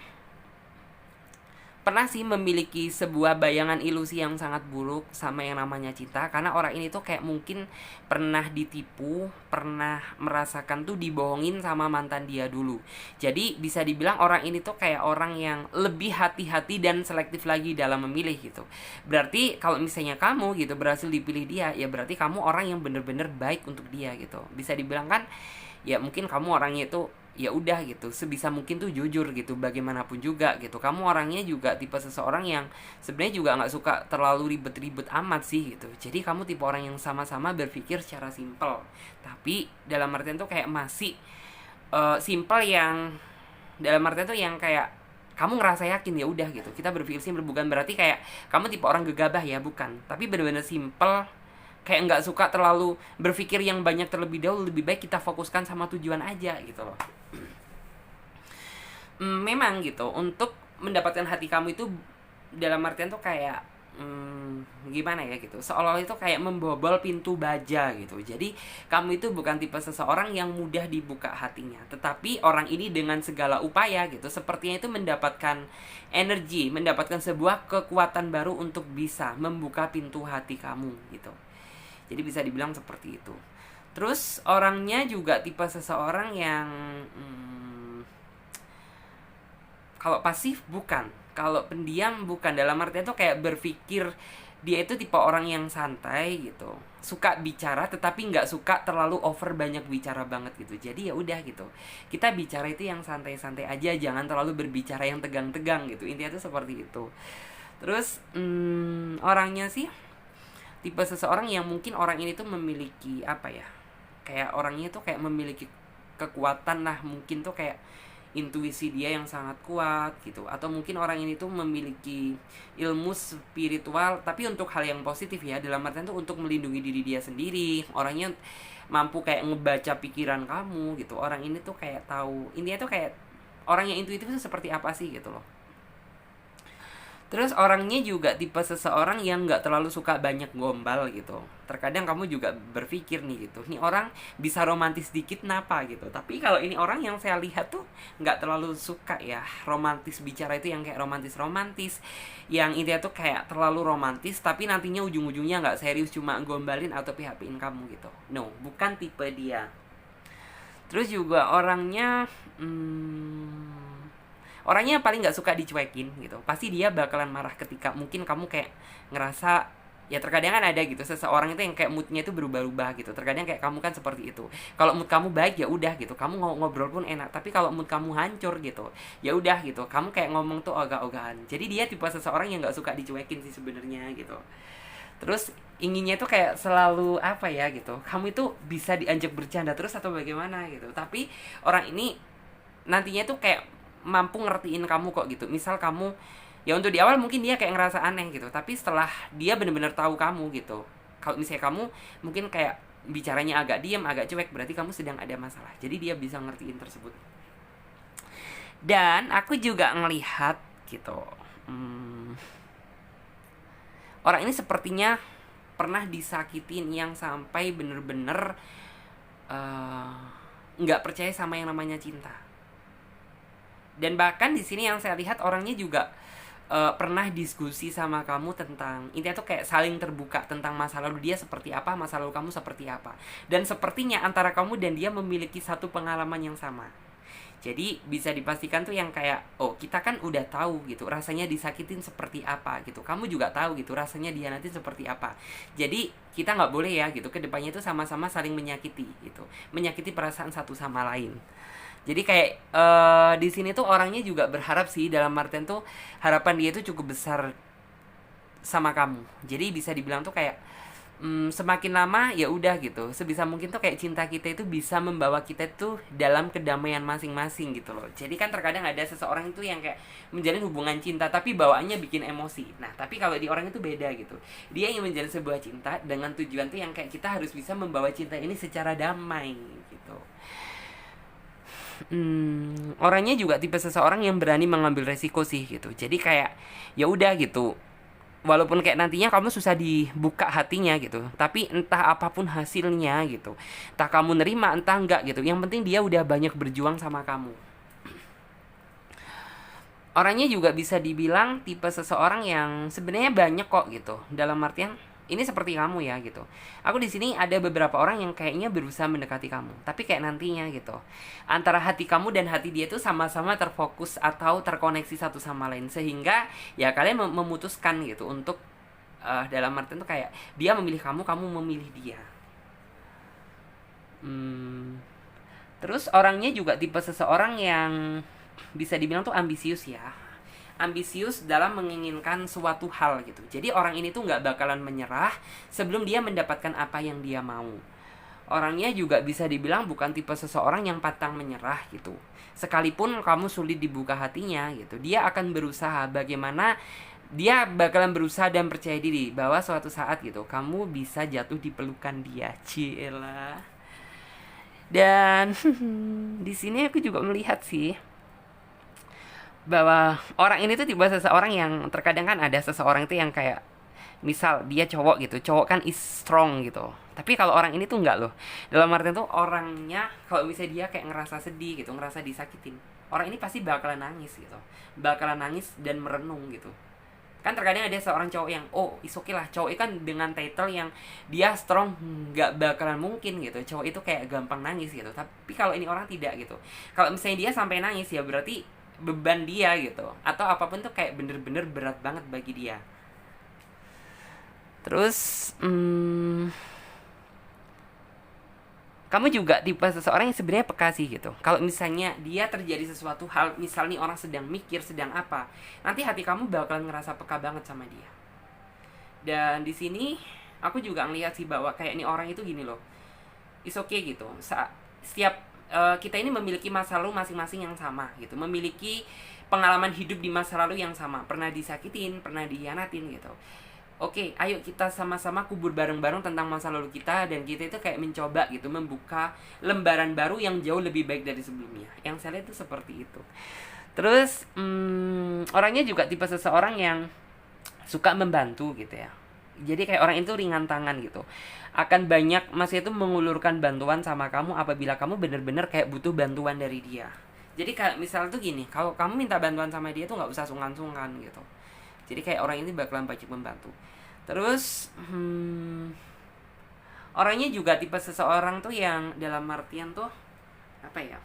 Speaker 1: pernah sih memiliki sebuah bayangan ilusi yang sangat buruk sama yang namanya cinta, karena orang ini tuh kayak mungkin pernah ditipu, pernah merasakan tuh dibohongin sama mantan dia dulu. Jadi bisa dibilang orang ini tuh kayak orang yang lebih hati-hati dan selektif lagi dalam memilih gitu. Berarti kalau misalnya kamu gitu berhasil dipilih dia, ya berarti kamu orang yang bener-bener baik untuk dia gitu. Bisa dibilang kan ya mungkin kamu orangnya itu ya udah gitu, sebisa mungkin tuh jujur gitu, bagaimanapun juga gitu. Kamu orangnya juga tipe seseorang yang sebenarnya juga nggak suka terlalu ribet-ribet amat sih gitu. Jadi kamu tipe orang yang sama-sama berpikir secara simpel, tapi dalam artian tuh kayak masih simpel, yang dalam artian tuh yang kayak kamu ngerasa yakin, ya udah gitu, kita berpikir simpel. Bukan berarti kayak kamu tipe orang gegabah ya, bukan, tapi benar-benar simpel, kayak nggak suka terlalu berpikir yang banyak terlebih dahulu. Lebih baik kita fokuskan sama tujuan aja gitu loh. Memang gitu, untuk mendapatkan hati kamu itu dalam artian tuh kayak gimana ya gitu, seolah-olah itu kayak membobol pintu baja gitu. Jadi kamu itu bukan tipe seseorang yang mudah dibuka hatinya, tetapi orang ini dengan segala upaya gitu, sepertinya itu mendapatkan energi, mendapatkan sebuah kekuatan baru untuk bisa membuka pintu hati kamu gitu. Jadi bisa dibilang seperti itu. Terus orangnya juga tipe seseorang yang kalau pasif bukan, kalau pendiam bukan. Dalam artinya tuh kayak berpikir, dia itu tipe orang yang santai gitu, suka bicara tetapi nggak suka terlalu over banyak bicara banget gitu. Jadi ya udah gitu, kita bicara itu yang santai-santai aja, jangan terlalu berbicara yang tegang-tegang gitu. Intinya tuh seperti itu. Terus orangnya sih tipe seseorang yang mungkin orang ini tuh memiliki apa ya, kayak orangnya tuh kayak memiliki kekuatan lah, mungkin tuh kayak intuisi dia yang sangat kuat gitu, atau mungkin orang ini tuh memiliki ilmu spiritual tapi untuk hal yang positif ya, dalam artian tuh untuk melindungi diri dia sendiri. Orangnya mampu kayak ngebaca pikiran kamu gitu. Orang ini tuh kayak tahu, intinya tuh kayak orang yang intuitif itu seperti apa sih gitu loh. Terus orangnya juga tipe seseorang yang nggak terlalu suka banyak gombal gitu. Terkadang kamu juga berpikir nih gitu, nih orang bisa romantis dikit kenapa gitu. Tapi kalau ini orang yang saya lihat tuh nggak terlalu suka ya romantis, bicara itu yang kayak romantis-romantis, yang intinya tuh kayak terlalu romantis tapi nantinya ujung-ujungnya nggak serius, cuma gombalin atau PHP-in kamu gitu. No, bukan tipe dia. Terus juga orangnya paling nggak suka dicuekin gitu. Pasti dia bakalan marah ketika mungkin kamu kayak ngerasa, ya terkadang kan ada gitu seseorang itu yang kayak moodnya itu berubah-ubah gitu. Terkadang kayak kamu kan seperti itu. Kalau mood kamu baik ya udah gitu, kamu ngobrol pun enak. Tapi kalau mood kamu hancur gitu, ya udah gitu, kamu kayak ngomong tuh ogah-ogahan. Jadi dia tipe seseorang yang nggak suka dicuekin sih sebenarnya gitu. Terus inginnya tuh kayak selalu apa ya gitu, kamu itu bisa diajak bercanda terus atau bagaimana gitu. Tapi orang ini nantinya tuh kayak mampu ngertiin kamu kok gitu. Misal kamu, ya untuk di awal mungkin dia kayak ngerasa aneh gitu, tapi setelah dia benar-benar tahu kamu gitu, kalau misalnya kamu mungkin kayak bicaranya agak diam, agak cuek, berarti kamu sedang ada masalah. Jadi dia bisa ngertiin tersebut. Dan aku juga ngelihat gitu, orang ini sepertinya pernah disakitin yang sampai bener-bener nggak percaya sama yang namanya cinta. Dan bahkan di sini yang saya lihat orangnya juga pernah diskusi sama kamu tentang, intinya tuh kayak saling terbuka tentang masa lalu dia seperti apa, masa lalu kamu seperti apa. Dan sepertinya antara kamu dan dia memiliki satu pengalaman yang sama. Jadi bisa dipastikan tuh yang kayak, oh kita kan udah tahu gitu rasanya disakitin seperti apa gitu, kamu juga tahu gitu rasanya dihianatin seperti apa. Jadi kita nggak boleh ya gitu kedepannya itu sama-sama saling menyakiti gitu, menyakiti perasaan satu sama lain. Jadi kayak di sini tuh orangnya juga berharap sih, dalam artian tuh harapan dia itu cukup besar sama kamu. Jadi bisa dibilang tuh kayak semakin lama ya udah gitu, sebisa mungkin tuh kayak cinta kita itu bisa membawa kita tuh dalam kedamaian masing-masing gitu loh. Jadi kan terkadang ada seseorang itu yang kayak menjalin hubungan cinta tapi bawaannya bikin emosi. Nah tapi kalau di orang itu beda gitu, dia ingin menjalin sebuah cinta dengan tujuan tuh yang kayak kita harus bisa membawa cinta ini secara damai gitu. Orangnya juga tipe seseorang yang berani mengambil resiko sih gitu. Jadi kayak ya udah gitu, walaupun kayak nantinya kamu susah dibuka hatinya gitu, tapi entah apapun hasilnya gitu, entah kamu nerima entah enggak gitu, yang penting dia udah banyak berjuang sama kamu. Orangnya juga bisa dibilang tipe seseorang yang sebenarnya banyak kok gitu, dalam artian ini seperti kamu ya gitu. Aku di sini ada beberapa orang yang kayaknya berusaha mendekati kamu, tapi kayak nantinya gitu, antara hati kamu dan hati dia tuh sama-sama terfokus atau terkoneksi satu sama lain, sehingga ya kalian memutuskan gitu untuk dalam artian tuh kayak dia memilih kamu, kamu memilih dia. Terus orangnya juga tipe seseorang yang bisa dibilang tuh ambisius ya. Ambisius dalam menginginkan suatu hal gitu. Jadi orang ini tuh nggak bakalan menyerah sebelum dia mendapatkan apa yang dia mau. Orangnya juga bisa dibilang bukan tipe seseorang yang pantang menyerah gitu. Sekalipun kamu sulit dibuka hatinya gitu, dia akan berusaha bagaimana dia bakalan berusaha dan percaya diri bahwa suatu saat gitu kamu bisa jatuh di pelukan dia. Cielah. Dan di sini aku juga melihat sih bahwa orang ini tuh tiba seseorang yang terkadang kan ada seseorang itu yang kayak misal dia cowok gitu, cowok kan is strong gitu, tapi kalau orang ini tuh enggak loh, dalam artian tuh orangnya kalau misalnya dia kayak ngerasa sedih gitu, ngerasa disakitin, orang ini pasti bakalan nangis gitu, bakalan nangis dan merenung gitu. Kan terkadang ada seorang cowok yang oh is okay lah, cowok itu kan dengan title yang dia strong nggak bakalan mungkin gitu, cowok itu kayak gampang nangis gitu. Tapi kalau ini orang tidak gitu, kalau misalnya dia sampai nangis ya berarti beban dia gitu, atau apapun tuh kayak bener-bener berat banget bagi dia. Terus kamu juga tipe seseorang yang sebenarnya peka sih gitu. Kalau misalnya dia terjadi sesuatu hal, misal nih orang sedang mikir, sedang apa, nanti hati kamu bakalan ngerasa peka banget sama dia. Dan di sini aku juga ngeliat sih bahwa kayak ini orang itu gini loh, is okay gitu. Setiap kita ini memiliki masa lalu masing-masing yang sama gitu, memiliki pengalaman hidup di masa lalu yang sama, pernah disakitin, pernah dihianatin gitu. Oke, ayo kita sama-sama kubur bareng-bareng tentang masa lalu kita, dan kita itu kayak mencoba gitu membuka lembaran baru yang jauh lebih baik dari sebelumnya. Yang saya lihat itu seperti itu. Terus orangnya juga tipe seseorang yang suka membantu gitu ya. Jadi kayak orang itu ringan tangan gitu, akan banyak masih itu mengulurkan bantuan sama kamu apabila kamu bener-bener kayak butuh bantuan dari dia. Jadi kayak misal tuh gini, kalau kamu minta bantuan sama dia tuh nggak usah sungkan-sungkan gitu. Jadi kayak orang ini bakalan banyak membantu. Terus orangnya juga tipe seseorang tuh yang dalam artian tuh apa ya,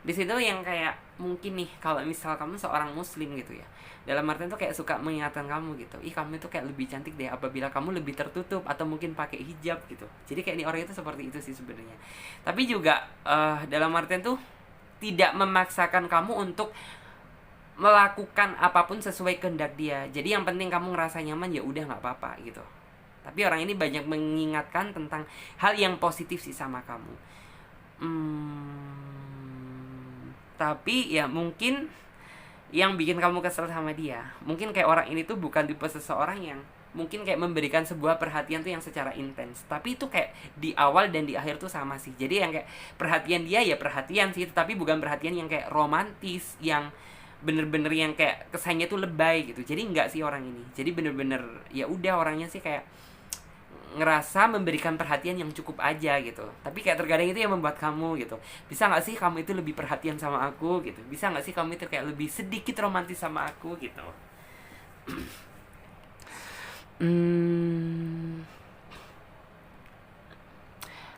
Speaker 1: di situ yang kayak mungkin nih kalau misal kamu seorang muslim gitu ya, dalam artian tuh kayak suka mengingatkan kamu gitu, ih kamu itu kayak lebih cantik deh apabila kamu lebih tertutup atau mungkin pakai hijab gitu. Jadi kayak ini orang itu seperti itu sih sebenarnya. Tapi juga dalam artian tuh tidak memaksakan kamu untuk melakukan apapun sesuai kehendak dia. Jadi yang penting kamu ngerasa nyaman ya udah nggak apa-apa gitu. Tapi orang ini banyak mengingatkan tentang hal yang positif sih sama kamu. Tapi ya mungkin yang bikin kamu kesel sama dia, mungkin kayak orang ini tuh bukan tipe seseorang yang mungkin kayak memberikan sebuah perhatian tuh yang secara intens, tapi itu kayak di awal dan di akhir tuh sama sih. Jadi yang kayak perhatian dia ya perhatian sih, tapi bukan perhatian yang kayak romantis, yang bener-bener yang kayak kesannya tuh lebay gitu. Jadi enggak sih orang ini. Jadi bener-bener ya udah orangnya sih kayak ngerasa memberikan perhatian yang cukup aja gitu. Tapi kayak terkadang itu yang membuat kamu gitu, bisa nggak sih kamu itu lebih perhatian sama aku gitu, bisa nggak sih kamu itu kayak lebih sedikit romantis sama aku gitu.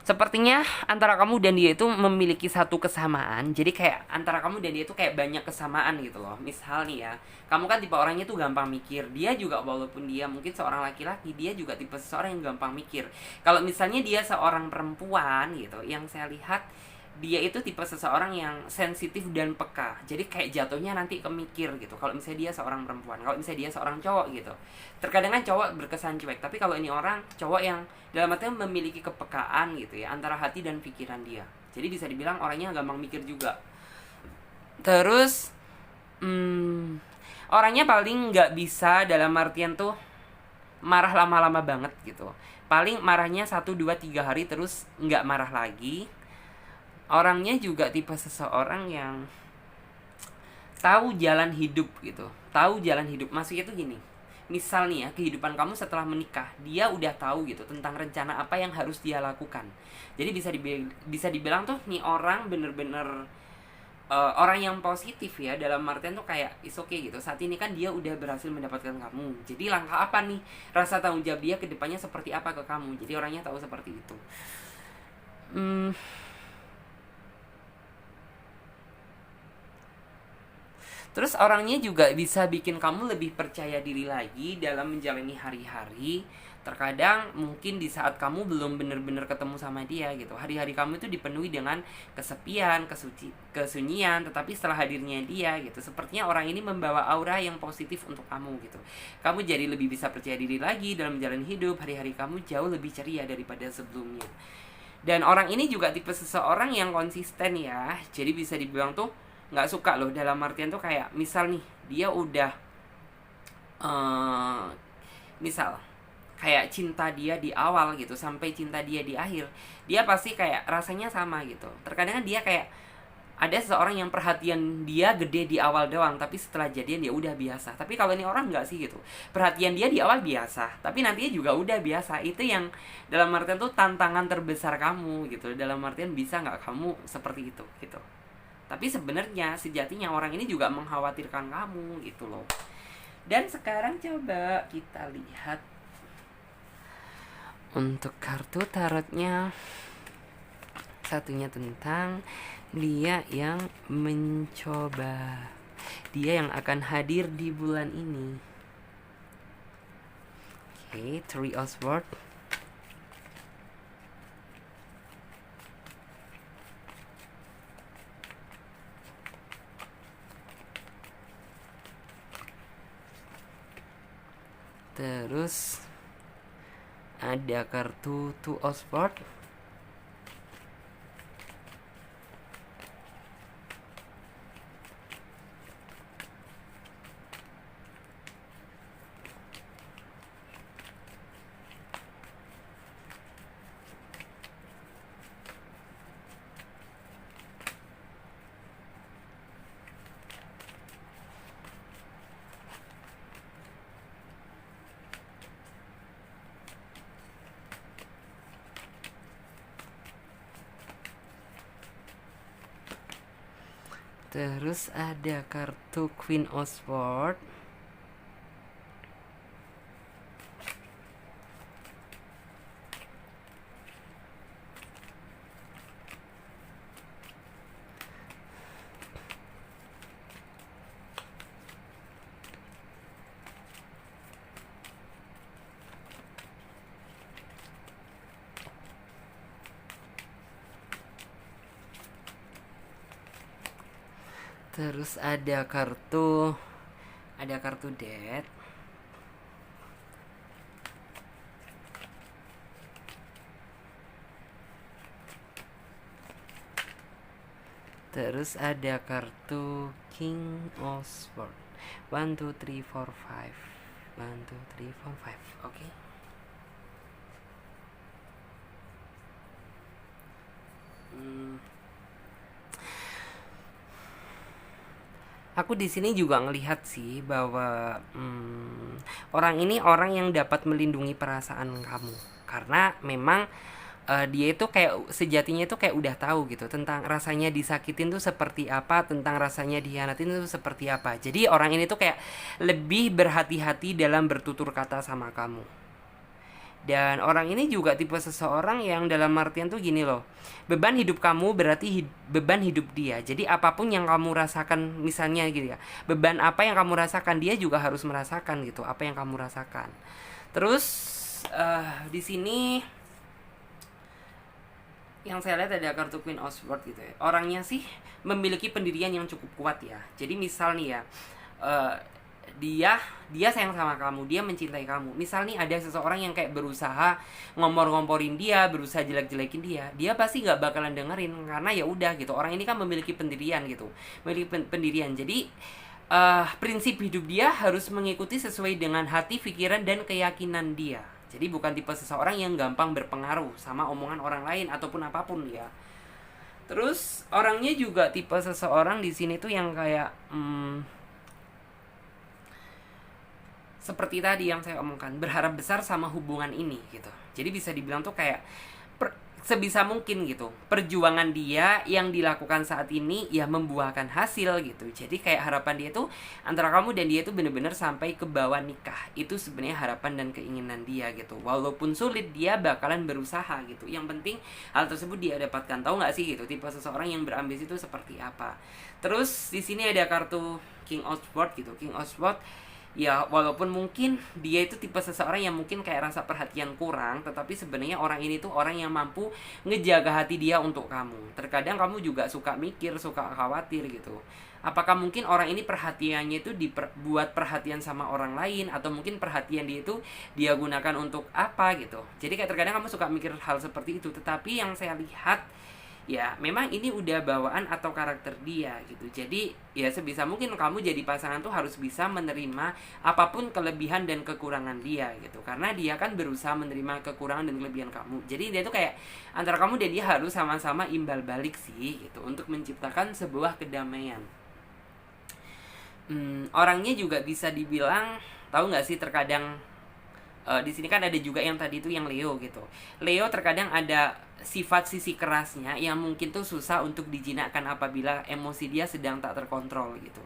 Speaker 1: Sepertinya antara kamu dan dia itu memiliki satu kesamaan. Jadi kayak antara kamu dan dia itu kayak banyak kesamaan gitu loh. Misal nih ya, kamu kan tipe orangnya tuh gampang mikir. Dia juga walaupun dia mungkin seorang laki-laki, dia juga tipe seseorang yang gampang mikir. Kalau misalnya dia seorang perempuan gitu, yang saya lihat dia itu tipe seseorang yang sensitif dan peka. Jadi kayak jatuhnya nanti ke mikir gitu. Kalau misalnya dia seorang perempuan, kalau misalnya dia seorang cowok gitu. Terkadang kan cowok berkesan cuek, tapi kalau ini orang cowok yang dalam artinya memiliki kepekaan gitu ya antara hati dan pikiran dia. Jadi bisa dibilang orangnya gampang mikir juga. Terus orangnya paling nggak bisa dalam artian tuh marah lama-lama banget gitu. Paling marahnya 1, 2, 3 hari terus nggak marah lagi. Orangnya juga tipe seseorang yang tahu jalan hidup gitu. Tahu jalan hidup. Maksudnya tuh gini, misal nih ya, kehidupan kamu setelah menikah, dia udah tahu gitu tentang rencana apa yang harus dia lakukan. Jadi bisa dibilang tuh nih orang bener-bener orang yang positif ya, dalam artian tuh kayak is okay gitu. Saat ini kan dia udah berhasil mendapatkan kamu. Jadi langkah apa nih, rasa tanggung jawab dia ke depannya seperti apa ke kamu. Jadi orangnya tahu seperti itu. Terus orangnya juga bisa bikin kamu lebih percaya diri lagi dalam menjalani hari-hari. Terkadang mungkin di saat kamu belum benar-benar ketemu sama dia gitu, hari-hari kamu itu dipenuhi dengan kesepian, kesunyian, tetapi setelah hadirnya dia gitu, sepertinya orang ini membawa aura yang positif untuk kamu gitu. Kamu jadi lebih bisa percaya diri lagi dalam menjalani hidup, hari-hari kamu jauh lebih ceria daripada sebelumnya. Dan orang ini juga tipe seseorang yang konsisten ya, jadi bisa dibilang tuh nggak suka loh, dalam artian tuh kayak misal nih dia udah eh misal kayak cinta dia di awal gitu sampai cinta dia di akhir, dia pasti kayak rasanya sama gitu. Terkadang dia kayak ada seseorang yang perhatian dia gede di awal doang, tapi setelah jadian dia udah biasa. Tapi kalau ini orang nggak sih gitu, perhatian dia di awal biasa, tapi nantinya juga udah biasa. Itu yang dalam artian tuh tantangan terbesar kamu gitu, dalam artian bisa nggak kamu seperti itu gitu. Tapi sebenarnya sejatinya orang ini juga mengkhawatirkan kamu gitu loh. Dan sekarang coba kita lihat untuk kartu tarotnya. Satunya tentang dia yang mencoba, dia yang akan hadir di bulan ini. Oke, Three of Swords. Terus ada kartu Two of Swords. Terus ada kartu Queen of Swords. Terus ada kartu Death. Terus ada kartu King of Swords. 1 2 3 4 5. 1 2 3 4 5. Oke. Aku di sini juga ngelihat sih bahwa orang ini orang yang dapat melindungi perasaan kamu, karena memang dia itu kayak sejatinya itu kayak udah tahu gitu tentang rasanya disakitin tuh seperti apa, tentang rasanya dihianatin tuh seperti apa. Jadi orang ini tuh kayak lebih berhati-hati dalam bertutur kata sama kamu. Dan orang ini juga tipe seseorang yang dalam artian tuh gini loh, beban hidup kamu berarti beban hidup dia. Jadi apapun yang kamu rasakan, misalnya gitu ya, beban apa yang kamu rasakan, dia juga harus merasakan gitu apa yang kamu rasakan. Terus di sini yang saya lihat ada kartu Queen of Swords gitu ya. Orangnya sih memiliki pendirian yang cukup kuat ya. Jadi misal nih ya, dia sayang sama kamu, dia mencintai kamu. Misal nih ada seseorang yang kayak berusaha ngompor-ngomporin dia, berusaha jelek-jelekin dia pasti nggak bakalan dengerin, karena ya udah gitu. Orang ini kan memiliki pendirian gitu, memiliki pendirian. Jadi prinsip hidup dia harus mengikuti sesuai dengan hati, pikiran, dan keyakinan dia. Jadi bukan tipe seseorang yang gampang berpengaruh sama omongan orang lain ataupun apapun ya. Terus orangnya juga tipe seseorang di sini tuh yang kayak seperti tadi yang saya omongkan, berharap besar sama hubungan ini gitu. Jadi bisa dibilang tuh kayak sebisa mungkin gitu, perjuangan dia yang dilakukan saat ini ya membuahkan hasil gitu. Jadi kayak harapan dia tuh antara kamu dan dia tuh bener-bener sampai ke bawah nikah. Itu sebenarnya harapan dan keinginan dia gitu. Walaupun sulit, dia bakalan berusaha gitu. Yang penting hal tersebut dia dapatkan. Tahu nggak sih gitu tipe seseorang yang berambisi itu seperti apa. Terus di sini ada kartu King of Swords gitu. King of Swords Ya walaupun mungkin dia itu tipe seseorang yang mungkin kayak rasa perhatian kurang, tetapi sebenarnya orang ini tuh orang yang mampu ngejaga hati dia untuk kamu. Terkadang kamu juga suka mikir, suka khawatir gitu. Apakah mungkin orang ini perhatiannya itu dibuat perhatian sama orang lain, atau mungkin perhatian dia itu dia gunakan untuk apa gitu. Jadi kayak terkadang kamu suka mikir hal seperti itu. Tetapi yang saya lihat, ya memang ini udah bawaan atau karakter dia gitu. Jadi ya sebisa mungkin kamu jadi pasangan tuh harus bisa menerima apapun kelebihan dan kekurangan dia gitu, karena dia kan berusaha menerima kekurangan dan kelebihan kamu. Jadi dia tuh kayak antara kamu dan dia harus sama-sama imbal balik sih gitu, untuk menciptakan sebuah kedamaian. Orangnya juga bisa dibilang, tahu nggak sih, terkadang di sini kan ada juga yang tadi itu yang Leo gitu. Leo terkadang ada sifat sisi kerasnya yang mungkin tuh susah untuk dijinakkan apabila emosi dia sedang tak terkontrol gitu.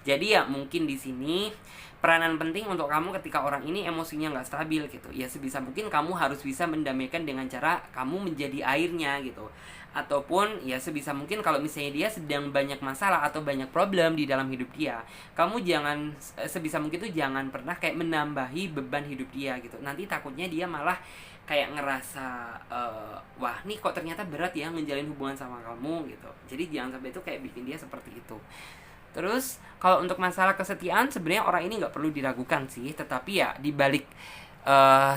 Speaker 1: Jadi ya mungkin di sini peranan penting untuk kamu ketika orang ini emosinya nggak stabil gitu. Ya sebisa mungkin kamu harus bisa mendamaikan dengan cara kamu menjadi airnya gitu. Ataupun ya sebisa mungkin kalau misalnya dia sedang banyak masalah atau banyak problem di dalam hidup dia, kamu jangan sebisa mungkin tuh jangan pernah kayak menambahi beban hidup dia gitu. Nanti takutnya dia malah kayak ngerasa wah nih kok ternyata berat ya menjalin hubungan sama kamu gitu. Jadi jangan sampai itu kayak bikin dia seperti itu. Terus kalau untuk masalah kesetiaan, sebenarnya orang ini nggak perlu diragukan sih, tetapi ya dibalik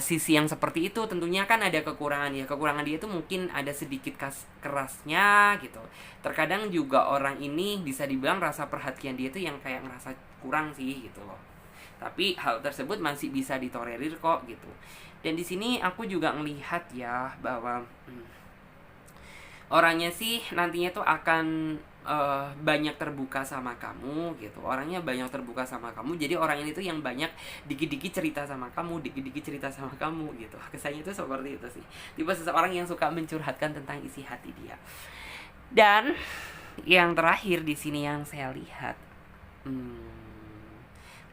Speaker 1: sisi yang seperti itu tentunya kan ada kekurangan ya. Kekurangan dia itu mungkin ada sedikit kerasnya gitu. Terkadang juga orang ini bisa dibilang rasa perhatian dia itu yang kayak ngerasa kurang sih gitu loh. Tapi hal tersebut masih bisa ditolerir kok gitu. Dan di sini aku juga melihat ya bahwa orangnya sih nantinya tuh akan banyak terbuka sama kamu gitu. Orangnya banyak terbuka sama kamu. Jadi orang ini tuh yang banyak dikit-dikit cerita sama kamu, dikit-dikit cerita sama kamu gitu. Kesannya tuh seperti itu sih. Tipe seseorang yang suka mencurhatkan tentang isi hati dia. Dan yang terakhir di sini yang saya lihat,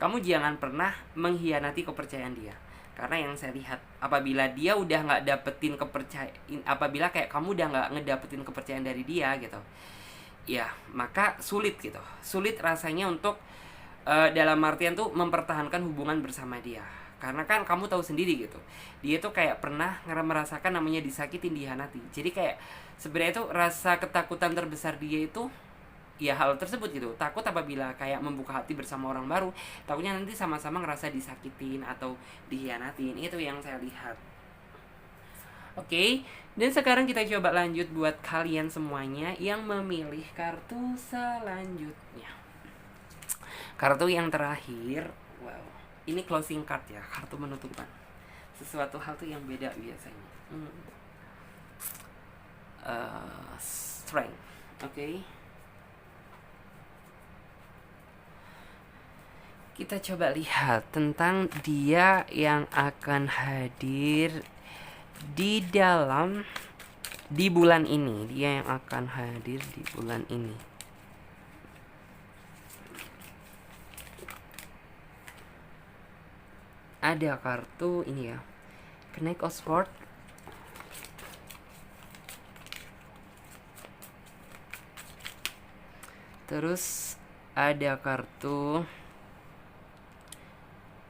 Speaker 1: kamu jangan pernah mengkhianati kepercayaan dia. Karena yang saya lihat, apabila dia udah nggak dapetin kepercayaan, apabila kayak kamu udah nggak ngedapetin kepercayaan dari dia gitu, ya maka sulit gitu, sulit rasanya untuk dalam artian tuh mempertahankan hubungan bersama dia. Karena kan kamu tahu sendiri gitu, dia tuh kayak pernah merasakan namanya disakitin, dihianati. Jadi kayak sebenarnya tuh rasa ketakutan terbesar dia itu ya hal tersebut gitu. Takut apabila kayak membuka hati bersama orang baru, takutnya nanti sama-sama ngerasa disakitin atau dihianatin. Itu yang saya lihat. Oke, dan sekarang kita coba lanjut buat kalian semuanya yang memilih kartu selanjutnya. Kartu yang terakhir, wow, ini closing card ya, kartu penutupan. Sesuatu hal tuh yang beda biasanya. Strength, oke. Kita coba lihat tentang dia yang akan hadir di bulan ini. Dia yang akan hadir di bulan ini. Ada kartu ini ya, Knight of Swords. Terus ada kartu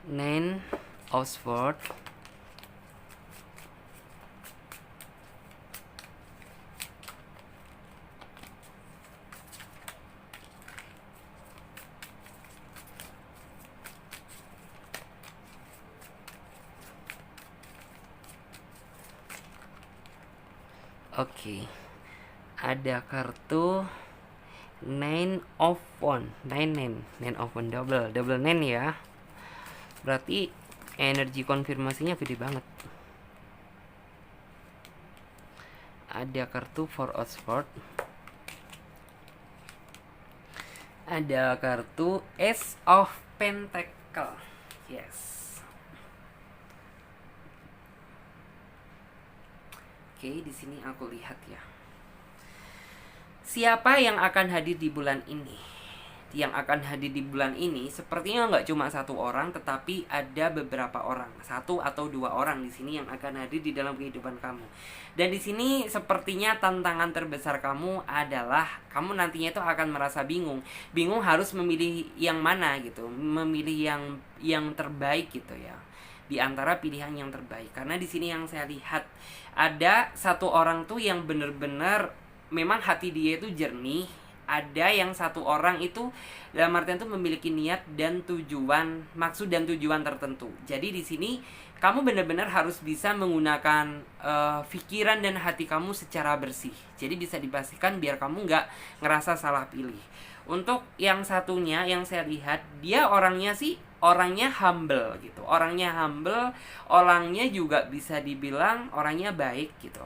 Speaker 1: Nine of Swords. Oke. Ada kartu Nine of Wands. Nine of Wands, double nine ya. Berarti energi konfirmasinya gede banget. Ada kartu Four of Swords. Ada kartu Ace of Pentacle. Yes. Oke, di sini aku lihat ya. Siapa yang akan hadir di bulan ini? yang akan hadir di bulan ini sepertinya nggak cuma satu orang, tetapi ada beberapa orang, satu atau dua orang di sini yang akan hadir di dalam kehidupan kamu. Dan di sini sepertinya tantangan terbesar kamu adalah kamu nantinya itu akan merasa bingung harus memilih yang mana gitu, memilih yang terbaik gitu ya, di antara pilihan yang terbaik. Karena di sini yang saya lihat ada satu orang tuh yang benar-benar memang hati dia itu jernih. Ada yang satu orang itu dalam artian tuh memiliki niat dan tujuan, maksud dan tujuan tertentu. Jadi di sini kamu benar-benar harus bisa menggunakan pikiran dan hati kamu secara bersih. Jadi bisa dipastikan biar kamu nggak ngerasa salah pilih. Untuk yang satunya yang saya lihat, dia orangnya humble gitu. Orangnya juga bisa dibilang orangnya baik gitu.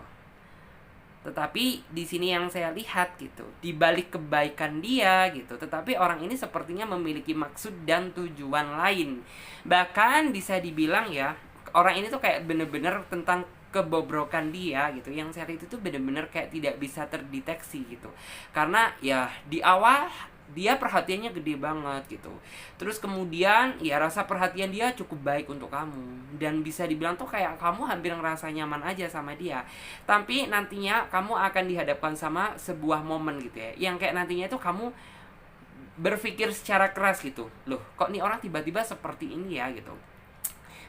Speaker 1: Tetapi di sini yang saya lihat gitu, di balik kebaikan dia gitu, tetapi orang ini sepertinya memiliki maksud dan tujuan lain. Bahkan bisa dibilang ya, orang ini tuh kayak bener-bener tentang kebobrokan dia gitu. Yang saya lihat itu bener-bener kayak tidak bisa terdeteksi gitu. Karena ya di awal dia perhatiannya gede banget gitu. Terus kemudian ya rasa perhatian dia cukup baik untuk kamu. Dan bisa dibilang tuh kayak kamu hampir ngerasa nyaman aja sama dia. Tapi nantinya kamu akan dihadapkan sama sebuah momen gitu ya, yang kayak nantinya itu kamu berpikir secara keras gitu. Loh, kok nih orang tiba-tiba seperti ini ya gitu.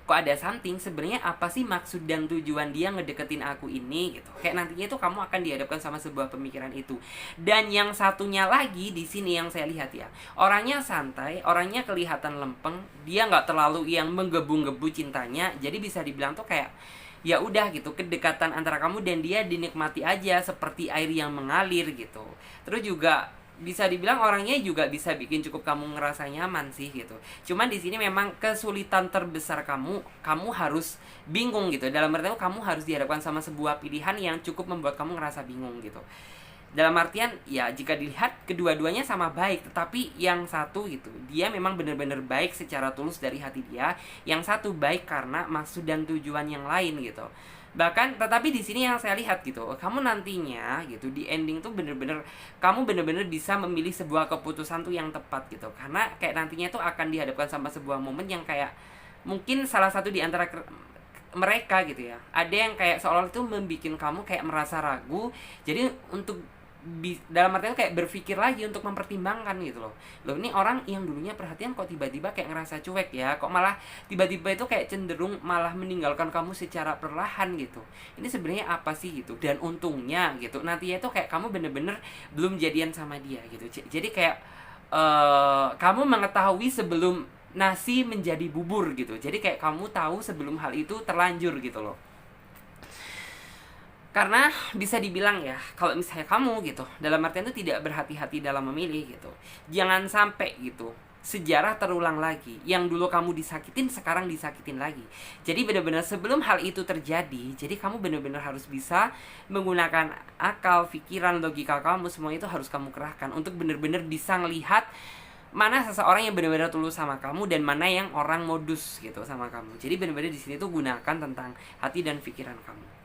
Speaker 1: Kok ada something, sebenarnya apa sih maksud dan tujuan dia ngedeketin aku ini gitu. Kayak nantinya itu kamu akan dihadapkan sama sebuah pemikiran itu. Dan yang satunya lagi di sini yang saya lihat ya, orangnya santai, orangnya kelihatan lempeng, dia nggak terlalu yang menggebu-gebu cintanya. Jadi bisa dibilang tuh kayak ya udah gitu, kedekatan antara kamu dan dia dinikmati aja seperti air yang mengalir gitu. Terus juga bisa dibilang orangnya juga bisa bikin cukup kamu ngerasa nyaman sih gitu. Cuman di sini memang kesulitan terbesar kamu harus bingung gitu. Dalam artian kamu harus dihadapkan sama sebuah pilihan yang cukup membuat kamu ngerasa bingung gitu. Dalam artian ya jika dilihat kedua-duanya sama baik, tetapi yang satu gitu, dia memang benar-benar baik secara tulus dari hati dia. Yang satu baik karena maksud dan tujuan yang lain gitu. Bahkan tetapi di sini yang saya lihat gitu, kamu nantinya gitu di ending tuh kamu bener-bener bisa memilih sebuah keputusan tuh yang tepat gitu. Karena kayak nantinya tuh akan dihadapkan sama sebuah momen yang kayak mungkin salah satu di antara mereka gitu ya, ada yang kayak seolah itu membuat kamu kayak merasa ragu. Jadi untuk dalam artian kayak berpikir lagi untuk mempertimbangkan gitu loh. Loh, ini orang yang dulunya perhatian kok tiba-tiba kayak ngerasa cuek ya, kok malah tiba-tiba itu kayak cenderung malah meninggalkan kamu secara perlahan gitu. Ini sebenarnya apa sih gitu. Dan untungnya gitu, nantinya itu kayak kamu bener-bener belum jadian sama dia gitu. Jadi kayak kamu mengetahui sebelum nasi menjadi bubur gitu. Jadi kayak kamu tahu sebelum hal itu terlanjur gitu loh. Karena bisa dibilang ya, kalau misalnya kamu gitu dalam artian itu tidak berhati-hati dalam memilih gitu, jangan sampai gitu sejarah terulang lagi. Yang dulu kamu disakitin, sekarang disakitin lagi. Jadi benar-benar sebelum hal itu terjadi, jadi kamu benar-benar harus bisa menggunakan akal, pikiran, logika kamu, semua itu harus kamu kerahkan untuk benar-benar bisa ngelihat mana seseorang yang benar-benar tulus sama kamu dan mana yang orang modus gitu sama kamu. Jadi benar-benar di sini tuh gunakan tentang hati dan pikiran kamu.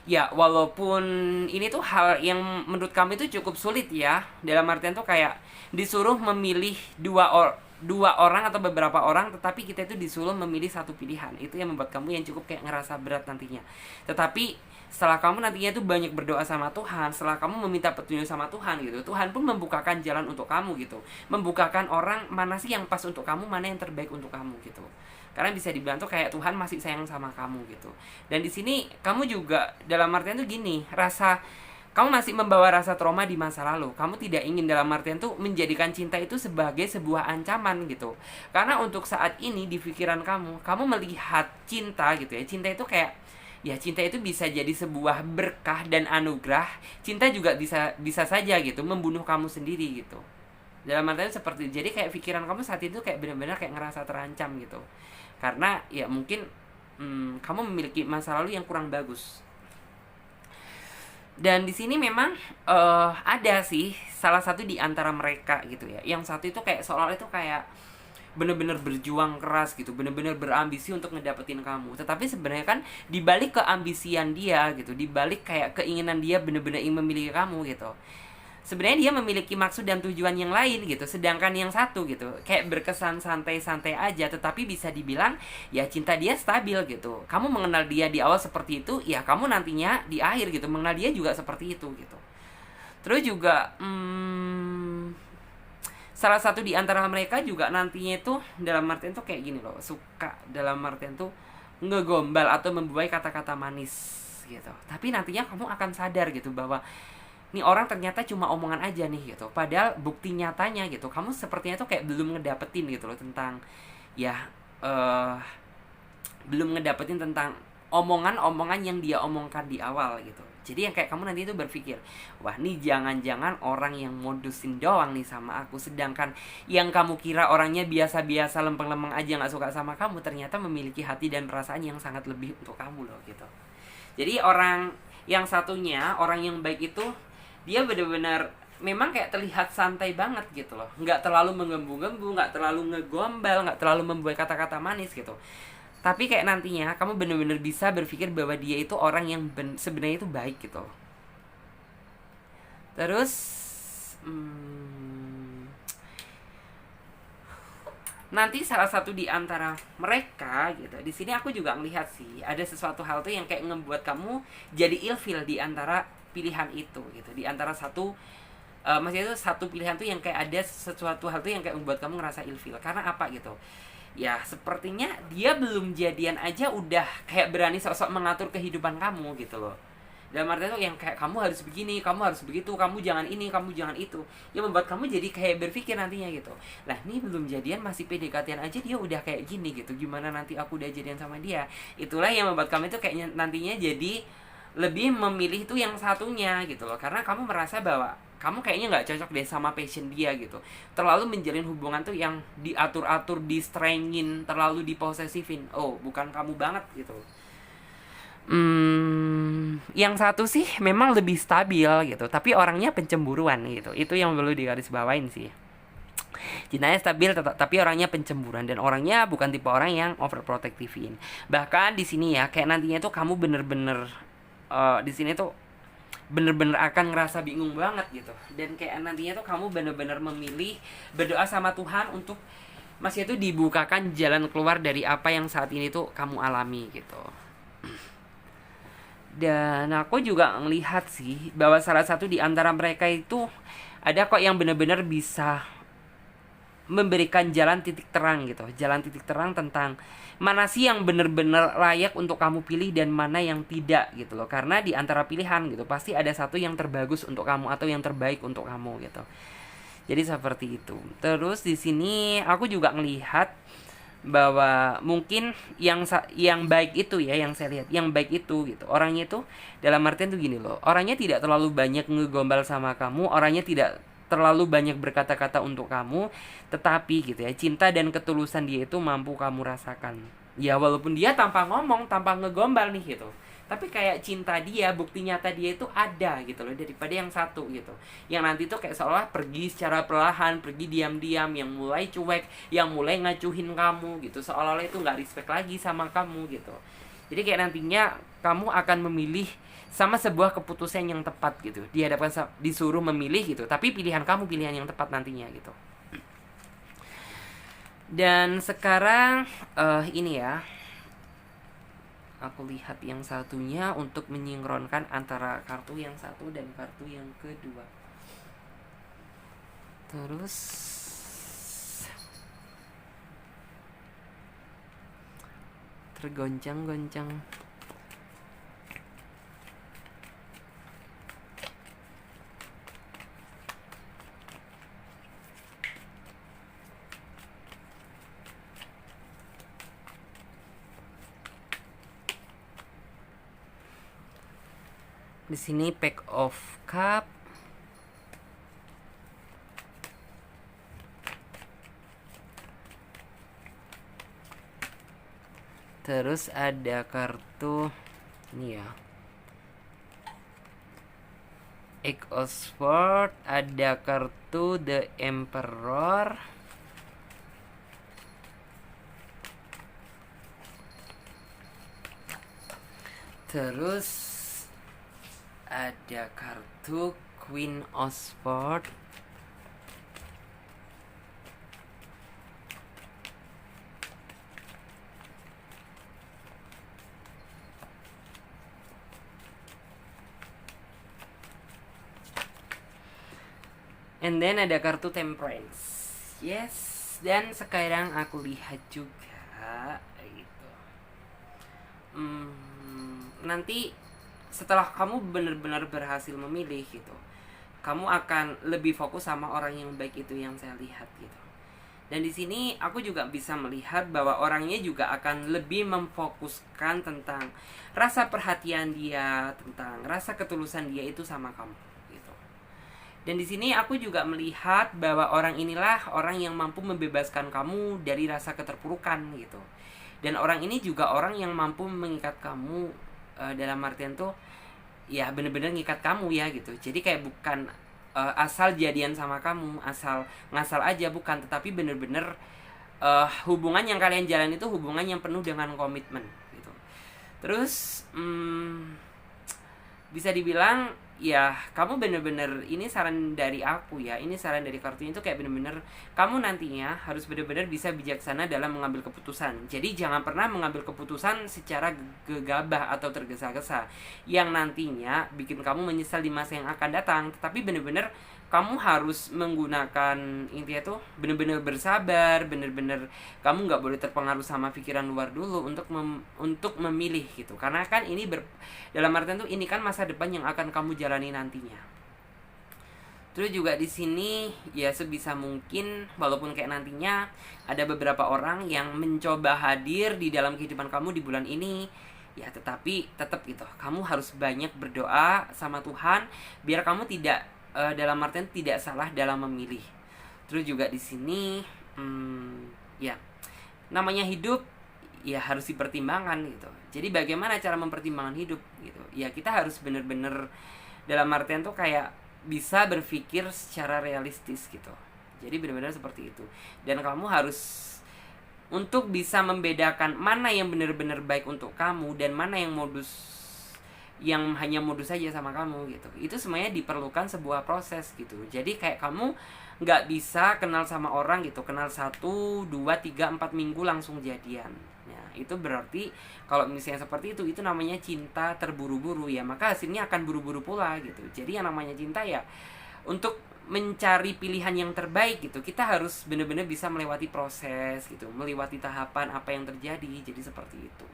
Speaker 1: Ya, walaupun ini tuh hal yang menurut kamu itu cukup sulit ya. Dalam artian tuh kayak disuruh memilih dua orang atau beberapa orang, tetapi kita itu disuruh memilih satu pilihan. Itu yang membuat kamu yang cukup kayak ngerasa berat nantinya. Tetapi setelah kamu nantinya tuh banyak berdoa sama Tuhan, setelah kamu meminta petunjuk sama Tuhan gitu, Tuhan pun membukakan jalan untuk kamu gitu. Membukakan orang mana sih yang pas untuk kamu, mana yang terbaik untuk kamu gitu. Karena bisa dibilang tuh kayak Tuhan masih sayang sama kamu gitu. Dan di sini kamu juga dalam artian tuh gini, kamu masih membawa rasa trauma di masa lalu. Kamu tidak ingin dalam artian tuh menjadikan cinta itu sebagai sebuah ancaman gitu. Karena untuk saat ini di pikiran kamu melihat cinta gitu ya. Cinta itu kayak ya cinta itu bisa jadi sebuah berkah dan anugerah. Cinta juga bisa saja gitu membunuh kamu sendiri gitu. Dalam artian seperti, jadi kayak pikiran kamu saat itu kayak benar-benar kayak ngerasa terancam gitu. Karena ya mungkin kamu memiliki masa lalu yang kurang bagus. Dan di sini memang ada sih salah satu di antara mereka gitu ya. Yang satu itu kayak seolah itu kayak bener-bener berjuang keras gitu, bener-bener berambisi untuk ngedapetin kamu. Tetapi sebenarnya kan dibalik keambisian dia gitu, dibalik kayak keinginan dia bener-bener ingin memiliki kamu gitu, sebenarnya dia memiliki maksud dan tujuan yang lain gitu. Sedangkan yang satu gitu kayak berkesan santai-santai aja, tetapi bisa dibilang ya cinta dia stabil gitu. Kamu mengenal dia di awal seperti itu, ya kamu nantinya di akhir gitu mengenal dia juga seperti itu gitu. Terus juga salah satu di antara mereka juga nantinya itu dalam artian tuh kayak gini loh, suka dalam artian tuh ngegombal atau membuai kata-kata manis gitu. Tapi nantinya kamu akan sadar gitu bahwa nih orang ternyata cuma omongan aja nih gitu. Padahal bukti nyatanya gitu, kamu sepertinya tuh kayak belum ngedapetin gitu loh tentang ya eh belum ngedapetin tentang omongan-omongan yang dia omongkan di awal gitu. Jadi yang kayak kamu nanti itu berpikir, wah nih jangan-jangan orang yang modusin doang nih sama aku. Sedangkan yang kamu kira orangnya biasa-biasa lempeng-lempeng aja gak suka sama kamu, ternyata memiliki hati dan perasaan yang sangat lebih untuk kamu loh gitu. Jadi orang yang satunya, orang yang baik itu, dia benar-benar memang kayak terlihat santai banget gitu loh. Nggak terlalu menggembu-gembu, nggak terlalu ngegombal, nggak terlalu membuat kata-kata manis gitu. Tapi kayak nantinya kamu bener-bener bisa berpikir bahwa dia itu orang yang sebenarnya itu baik gitu. Terus nanti salah satu di antara mereka gitu. Di sini aku juga ngelihat sih ada sesuatu hal tuh yang kayak ngebuat kamu jadi ilfil di antara pilihan itu gitu. Di antara satu maksudnya itu satu pilihan tuh yang kayak ada sesuatu hal tuh yang kayak membuat kamu ngerasa ilfil. Karena apa gitu? Ya sepertinya dia belum jadian aja udah kayak berani sok-sok mengatur kehidupan kamu gitu loh. Dalam artian tuh yang kayak kamu harus begini, kamu harus begitu, kamu jangan ini, kamu jangan itu. Yang membuat kamu jadi kayak berpikir nantinya gitu. Lah ini belum jadian masih PDKT-an aja dia udah kayak gini gitu. Gimana nanti aku udah jadian sama dia? Itulah yang membuat kamu itu kayaknya nantinya jadi lebih memilih itu yang satunya gitu loh. Karena kamu merasa bahwa kamu kayaknya nggak cocok deh sama passion dia gitu. Terlalu menjalin hubungan tuh yang diatur-atur, distrengin, terlalu diposesifin. Oh, bukan kamu banget gitu. Yang satu sih memang lebih stabil gitu, tapi orangnya pencemburuan gitu. Itu yang perlu digarisbawain sih. Cintanya stabil tapi orangnya pencemburuan dan orangnya bukan tipe orang yang overprotectivin. Bahkan di sini ya kayak nantinya tuh kamu bener-bener di sini tuh bener-bener akan ngerasa bingung banget gitu. Dan kayak nantinya tuh kamu bener-bener memilih berdoa sama Tuhan untuk masih itu dibukakan jalan keluar dari apa yang saat ini tuh kamu alami gitu. Dan aku juga ngelihat sih bahwa salah satu di antara mereka itu ada kok yang benar-benar bisa memberikan jalan titik terang gitu. Jalan titik terang tentang mana sih yang benar-benar layak untuk kamu pilih dan mana yang tidak gitu loh. Karena di antara pilihan gitu pasti ada satu yang terbagus untuk kamu atau yang terbaik untuk kamu gitu. Jadi seperti itu. Terus di sini aku juga ngelihat bahwa mungkin yang baik itu ya, yang saya lihat yang baik itu gitu orangnya itu dalam artian tuh gini loh, orangnya tidak terlalu banyak ngegombal sama kamu, orangnya tidak terlalu banyak berkata-kata untuk kamu, tetapi gitu ya cinta dan ketulusan dia itu mampu kamu rasakan ya, walaupun dia tanpa ngomong, tanpa ngegombal nih gitu, tapi kayak cinta dia, bukti nyata dia itu ada gitu loh, daripada yang satu gitu yang nanti tuh kayak seolah pergi secara perlahan, pergi diam-diam, yang mulai cuek, yang mulai ngacuhin kamu gitu, seolah-olah itu nggak respect lagi sama kamu gitu. Jadi kayak nantinya kamu akan memilih sama sebuah keputusan yang tepat gitu, dihadapkan disuruh memilih gitu, tapi pilihan kamu pilihan yang tepat nantinya gitu. Dan sekarang ini ya, aku lihat yang satunya untuk menyinkronkan antara kartu yang satu dan kartu yang kedua. Terus tergoncang-goncang. Di sini pack of cup. Terus ada kartu ini ya, Eight of Swords, ada kartu The Emperor. Terus ada kartu Queen of Swords. And then ada kartu Temperance. Yes. Dan sekarang aku lihat juga gitu. Nanti setelah kamu benar-benar berhasil memilih gitu, kamu akan lebih fokus sama orang yang baik itu yang saya lihat gitu. Dan di sini aku juga bisa melihat bahwa orangnya juga akan lebih memfokuskan tentang rasa perhatian dia, tentang rasa ketulusan dia itu sama kamu. Dan di sini aku juga melihat bahwa orang inilah orang yang mampu membebaskan kamu dari rasa keterpurukan gitu. Dan orang ini juga orang yang mampu mengikat kamu dalam artian tuh ya bener-bener ngikat kamu ya gitu. Jadi kayak bukan asal jadian sama kamu, asal ngasal aja, bukan, tetapi bener-bener hubungan yang kalian jalan itu hubungan yang penuh dengan komitmen gitu. Terus bisa dibilang ya kamu bener-bener, ini saran dari aku ya, ini saran dari kartunya itu kayak bener-bener kamu nantinya harus bener-bener bisa bijaksana dalam mengambil keputusan. Jadi jangan pernah mengambil keputusan secara gegabah atau tergesa-gesa yang nantinya bikin kamu menyesal di masa yang akan datang. Tetapi bener-bener kamu harus menggunakan, intinya tuh bener-bener bersabar, bener-bener kamu nggak boleh terpengaruh sama pikiran luar dulu untuk memilih gitu. Karena kan ini dalam artian tuh ini kan masa depan yang akan kamu jalani nantinya. Terus juga di sini ya sebisa mungkin walaupun kayak nantinya ada beberapa orang yang mencoba hadir di dalam kehidupan kamu di bulan ini, ya tetapi tetap gitu, kamu harus banyak berdoa sama Tuhan biar kamu tidak dalam artian tidak salah dalam memilih. Terus juga di sini ya namanya hidup ya harus dipertimbangkan gitu. Jadi bagaimana cara mempertimbangkan hidup gitu? Ya kita harus bener-bener dalam artian tuh kayak bisa berpikir secara realistis gitu. Jadi benar-benar seperti itu. Dan kamu harus untuk bisa membedakan mana yang benar-benar baik untuk kamu dan mana yang hanya modus saja sama kamu gitu. Itu semuanya diperlukan sebuah proses gitu. Jadi kayak kamu nggak bisa kenal sama orang gitu, kenal 1, 2, 3, 4 minggu langsung jadian. Ya, itu berarti kalau misalnya seperti itu namanya cinta terburu-buru ya, maka hasilnya akan buru-buru pula gitu. Jadi yang namanya cinta ya untuk mencari pilihan yang terbaik gitu, kita harus benar-benar bisa melewati proses gitu, melewati tahapan apa yang terjadi. Jadi seperti itu.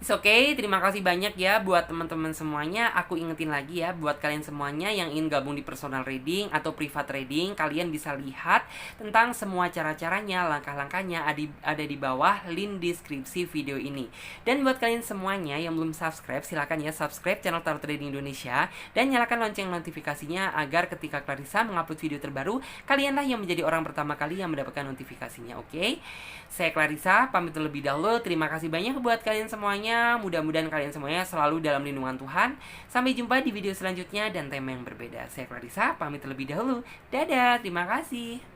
Speaker 1: It's okay, terima kasih banyak ya buat teman-teman semuanya. Aku ingetin lagi ya, buat kalian semuanya yang ingin gabung di personal reading atau private reading, kalian bisa lihat tentang semua cara-caranya, langkah-langkahnya ada di bawah link deskripsi video ini. Dan buat kalian semuanya yang belum subscribe, silakan ya subscribe channel Tarot Trading Indonesia dan nyalakan lonceng notifikasinya agar ketika Clarissa mengupload video terbaru, kalianlah yang menjadi orang pertama kali yang mendapatkan notifikasinya, oke? Saya Clarissa, pamit terlebih dahulu. Terima kasih banyak buat kalian semuanya. Mudah-mudahan kalian semuanya selalu dalam lindungan Tuhan. Sampai jumpa di video selanjutnya dan tema yang berbeda. Saya Clarissa, pamit terlebih dahulu. Dadah, terima kasih.